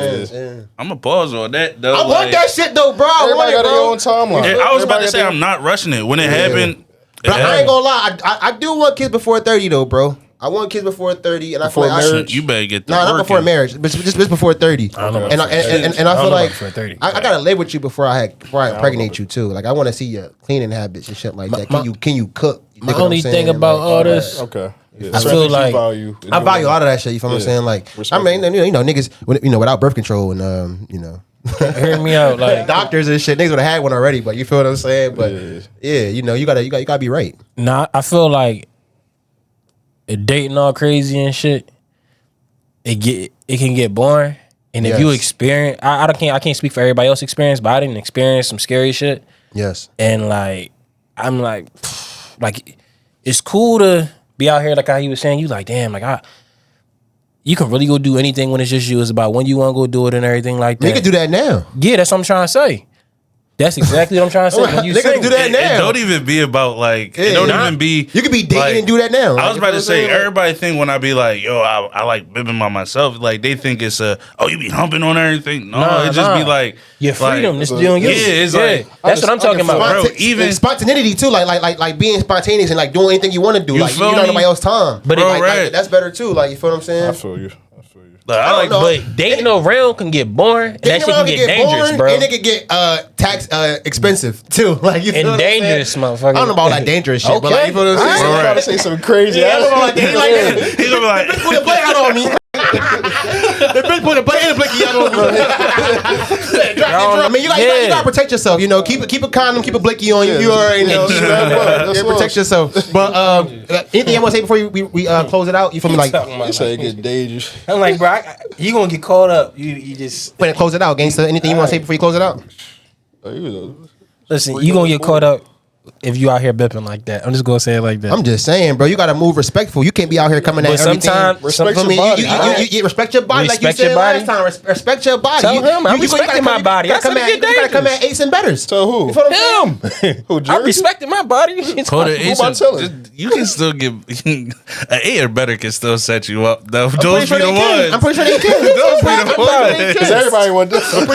I'm a pause on that though. I want that shit though, bro. Everybody got their own timeline. I was about to say I'm not rushing it when it happened. But I ain't gonna lie. I do want kids before 30 though, bro. I want kids before 30, and before I feel like marriage. You better get not before marriage, but just before 30. I don't know. And I feel like before 30. I gotta live with you before I impregnate you too. Like I want to see your cleaning habits and shit like that. Can you cook? My only thing about all this, okay. Yeah. I feel like I value a lot of that shit. You feel what I'm saying? Like I mean, niggas, without birth control and hear me out, like doctors and shit, niggas would have had one already. But you feel what I'm saying? But you gotta be right. Nah, I feel like dating all crazy and shit, it can get boring. And if you experience, I can't speak for everybody else's experience, but I didn't experience some scary shit. Yes. And like I'm like it's cool to be out here like how he was saying. You like damn, like you can really go do anything when it's just you. It's about when you want to go do it and everything like that. You can do that now. Yeah, that's what I'm trying to say. That's exactly what I'm trying to say. When you can do that now. It don't even be about like. It don't even be. You could be dating and do that now. I was about to say. Everybody think when I be like, yo, I like bibbing by myself. Like they think it's you be humping on everything. No, it just be like your freedom. It's doing you. Yeah, it's like that's what I'm talking about, bro. Even spontaneity too, like being spontaneous and like doing anything you want to do. Like you don't nobody else time. But like, that's better too. Like you feel what I'm saying? I feel you. Like, I like, know. But dating around can get boring. That shit can get dangerous, boring, bro. and it can get tax expensive too. Like you feel And what I'm saying? dangerous, motherfucker. I don't know about that dangerous shit, but like you feel what I'm saying? I'm trying to say some crazy. Yeah, I don't know about that. Like, he's gonna be like, put a plate out on me. The bitch put a plate and a blicky out on me. I mean, you gotta protect yourself. You know, keep a condom, keep a blicky on you. You already know. Protect yourself. But anything you want to say before we close it out? You feel me? Like This ain't get dangerous. I'm like, bro, you gonna get caught up. You just when close it out, gangster. Anything you want to say before you close it out? listen. You gonna get caught up if you out here bipping like that. I'm just gonna say it like that. I'm just saying, bro. You gotta move respectful. You can't be out here coming at But everything. sometimes- Respect your Feel me? body. You respect your body, like you Respect said your body. last time. Respect your body. Tell him, I'm you gotta respecting my body. You gotta come I said it at- get you gotta come dangerous. at eights and betters. So who? You feel what I'm saying? Him. Who? I'm Jersey? respecting my body. hold it. Who am I telling? You can still get an 8 or better can still set you up. Those I'm be pretty the sure they can. I'm ones. pretty sure they can. Those be the ones. Because everybody want this. Bro,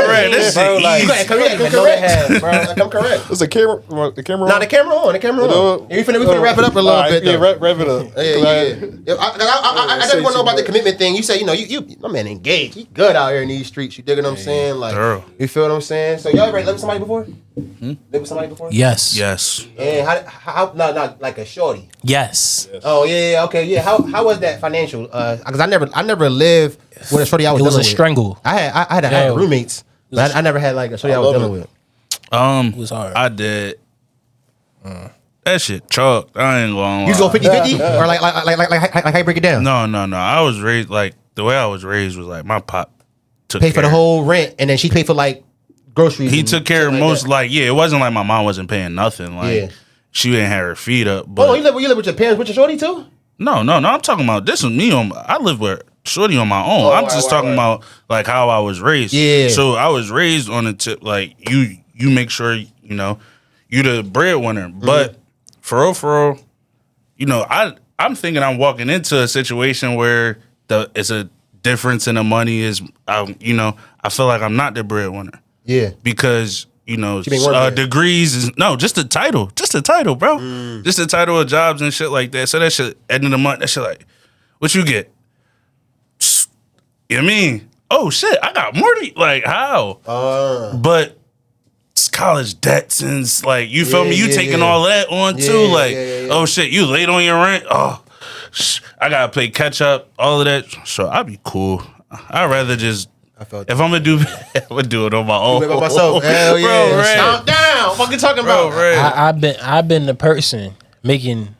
right, this bro, shit like- easy. I'm correct. I'm correct. Is the camera? The camera? Now on? the camera on. The camera on. We finna wrap it up a little bit. Yeah, though. wrap it up. Yeah. I just want to know about the commitment thing. You say, you my man engaged. He good out here in these streets. You digging what I'm saying? Like, Thorough. you feel what I'm saying? So y'all ever lived with somebody before? Lived with somebody before? Yes. Yes. And how not like a shorty. Yes. Oh yeah, okay, yeah. How was that financial? Because I never lived with a shorty I was It was dealing a with. strangle. I had Yo. roommates, but I never had like a shorty I was dealing with. It was hard. I did. That shit chalk. I ain't going. You just go 50-50 or like how you break it down? No. I was raised like the way I was raised was like my pop took Pay for care. the whole rent, and then she paid for like groceries. He and took care of shit most. that. Like it wasn't like my mom wasn't paying nothing. Like Yeah. she didn't have her feet up. But Oh, you live with your parents with your shorty too? no. I'm talking about this was me on. I live with shorty on my own. I'm just talking about like how I was raised. Yeah. So I was raised on the tip like you make sure you the breadwinner. But for real, I'm thinking I'm walking into a situation where it's a difference in the money is I feel like I'm not the breadwinner. Yeah. Because been working there. degrees is just the title, bro. Just the title of jobs and shit like that. So that shit end of the month, that shit like, what you get? You know what I mean? Oh shit, I got more to like how? But it's college debts and it's like you feel me? You taking all that on too? Like, oh shit, you late on your rent? Oh, I gotta play catch up, all of that. So I'd be cool. I'd rather just. If I'm gonna do, I'm gonna do it on my own. By myself. Hell yeah. Bro, right. Stomp down. What you talking about? Right. I've been the person making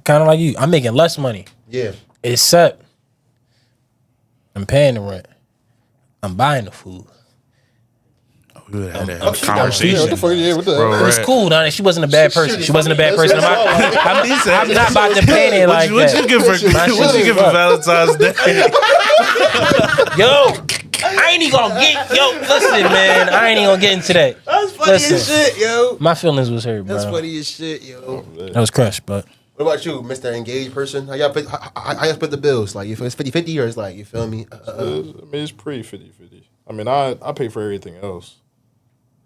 kind of like you. I'm making less money, Yeah. except I'm paying the rent. I'm buying the food. We would have that Yeah, what conversation. the fuck? Yeah, what the? Bro, It was right. cool, Donnie. She wasn't a bad person. She wasn't a bad person. I'm not about to pan it like What you that. give for what you give for Valentine's Day? Yo, I ain't even gonna get. Yo, listen, man. I ain't even gonna get into that. That's funny as shit, yo. My feelings was hurt, bro. That's funny as shit, yo. That was crushed, but What about you, Mr. Engaged person? How y'all split the bills? Like, if it's 50-50 or it's like, you feel me? I mean, it's pretty 50-50. I mean, I pay for everything else.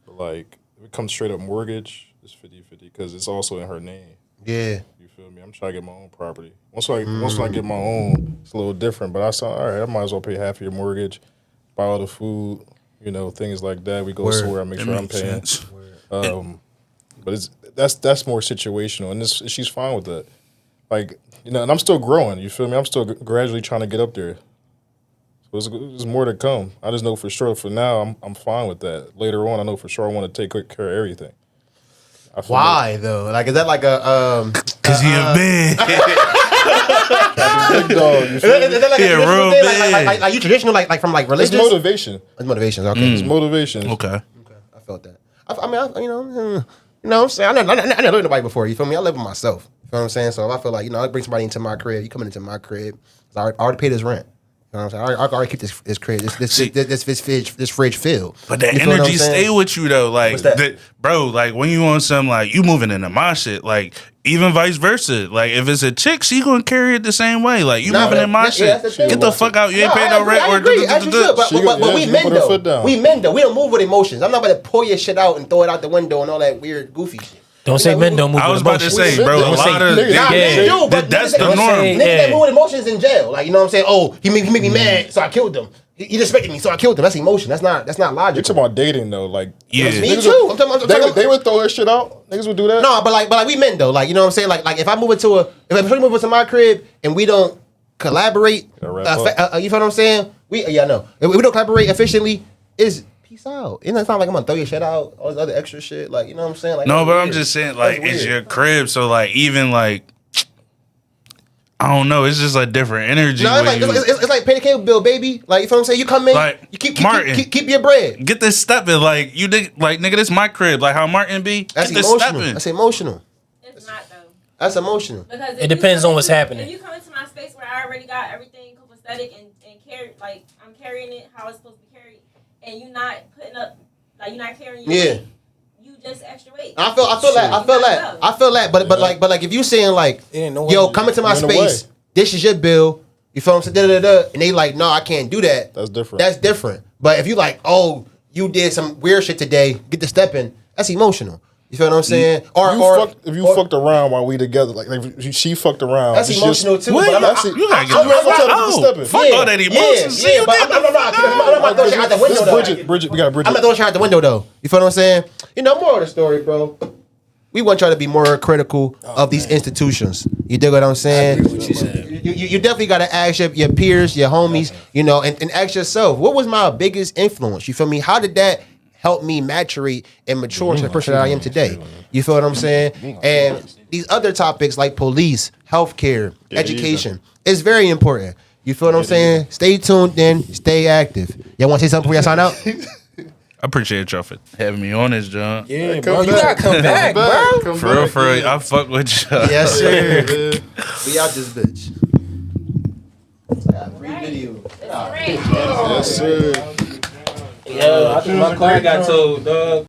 But, like, if it comes straight up mortgage, it's 50-50 because it's also in her name. Yeah. You feel me? I'm trying to get my own property. Once I get my own, it's a little different. But I said, all right, I might as well pay half of your mortgage, buy all the food, things like that. We go somewhere, I make sure I'm paying. But that's more situational, and she's fine with that. Like, and I'm still growing. You feel me? I'm still gradually trying to get up there. So there's more to come. I just know for sure. For now, I'm fine with that. Later on, I know for sure I want to take care of everything. Why though? Like, is that like a Cause he a big. Big dog. You feel me? Is that like Yeah, a traditional real thing? big. Like you traditional, like from like It's religious? motivation. It's motivation. Okay. It's motivation. Okay. I felt that. I mean, you know what I'm saying? I never lived with nobody before. You feel me? I live with myself. You know what I'm saying? So if I feel like, I bring somebody into my crib, you coming into my crib, I already paid his rent. You know what I'm saying? I already keep this crib, this fridge filled. But that You feel what energy I'm saying? stay with you though, like What's that? bro. Like when you on some like you moving into my shit, like even vice versa. Like if it's a chick, she gonna carry it the same way. Like you moving in my shit, that's the thing. get the fuck out. You ain't paying I no rent. agree. As you should, but we she men put her foot though. down. We men though. We don't move with emotions. I'm not about to pull your shit out and throw it out the window and all that weird goofy shit. Don't say men don't move. I was with about to emotions. say, bro, a Don't say- lot of niggas- Nah, Yeah. men do, but that's niggas the that- norm. say- Niggas that Yeah. move with emotions in jail, like you know what I'm saying. Oh, he made me mad, so I killed him. He disrespected me, so I killed him. That's emotion. That's not You logical. talking about dating though? Like, Yeah. Me niggas too. would- I'm talking- they would throw that shit out. Niggas would do that. No, but like we men though, like you know what I'm saying. Like if I move into if I move into my crib and we don't collaborate, Gotta wrap you know what I'm saying? I know. If we don't collaborate efficiently, is peace out. It's not like I'm gonna throw your shit out, all this other extra shit. Like you know what I'm saying? Like No, that's but I'm weird. just saying, like, That's it's weird. your crib, so like, even like, I don't know, it's just a different energy. No, when you it's like pay the cable bill, baby. Like you know what I'm saying? You come in, Like, you keep Martin. keep your bread. get this stepping, like you like nigga, this my crib, like how Martin be. That's Get this emotional. stepping. That's emotional. It's not though. That's emotional. Because It depends on what's happening. If you come into my space where I already got everything copacetic and carry, like I'm carrying it how it's supposed to be carried, and you're not putting up, like you're not carrying your weight, you just extra weight. I feel that. But like if you saying like, Yeah, no way yo, you- come into my you're in the space. This is your bill. You feel what I'm saying? And they like, no, I can't do that. That's different. That's different. But if you like, oh, you did some weird shit today, get the step in. That's emotional. You feel what I'm saying? If you fucked around while we together, like if she fucked around, That's it's emotional just, too. What? But I'm not. You gotta get I'm the not fuck trying to out. stepping. Fuck all that emotion. See, you but did I'm the not fuck throwing shit out the window though. Bridget, we got Bridget. I'm not throwing shit out the window though. You feel what I'm saying? You know, more of the story, bro. We want y'all to be more critical of these institutions. You dig what I'm saying? What you said. You definitely got to ask your peers, your homies, you know, and ask yourself, what was my biggest influence? You feel me? How did that help me maturate and mature into the person that I am today? You feel what I'm saying? And these other topics like police, healthcare, education is very important. You feel what I'm saying? Stay tuned then, stay active. Y'all want to say something before y'all sign out? I appreciate y'all for having me on this, John. Yeah, bro, you gotta come back, bro. For real, I fuck with y'all. Yes, sir. Yeah. We out this bitch. Free video. It's great. Yes, sir. Yo, I think my car got towed, dog.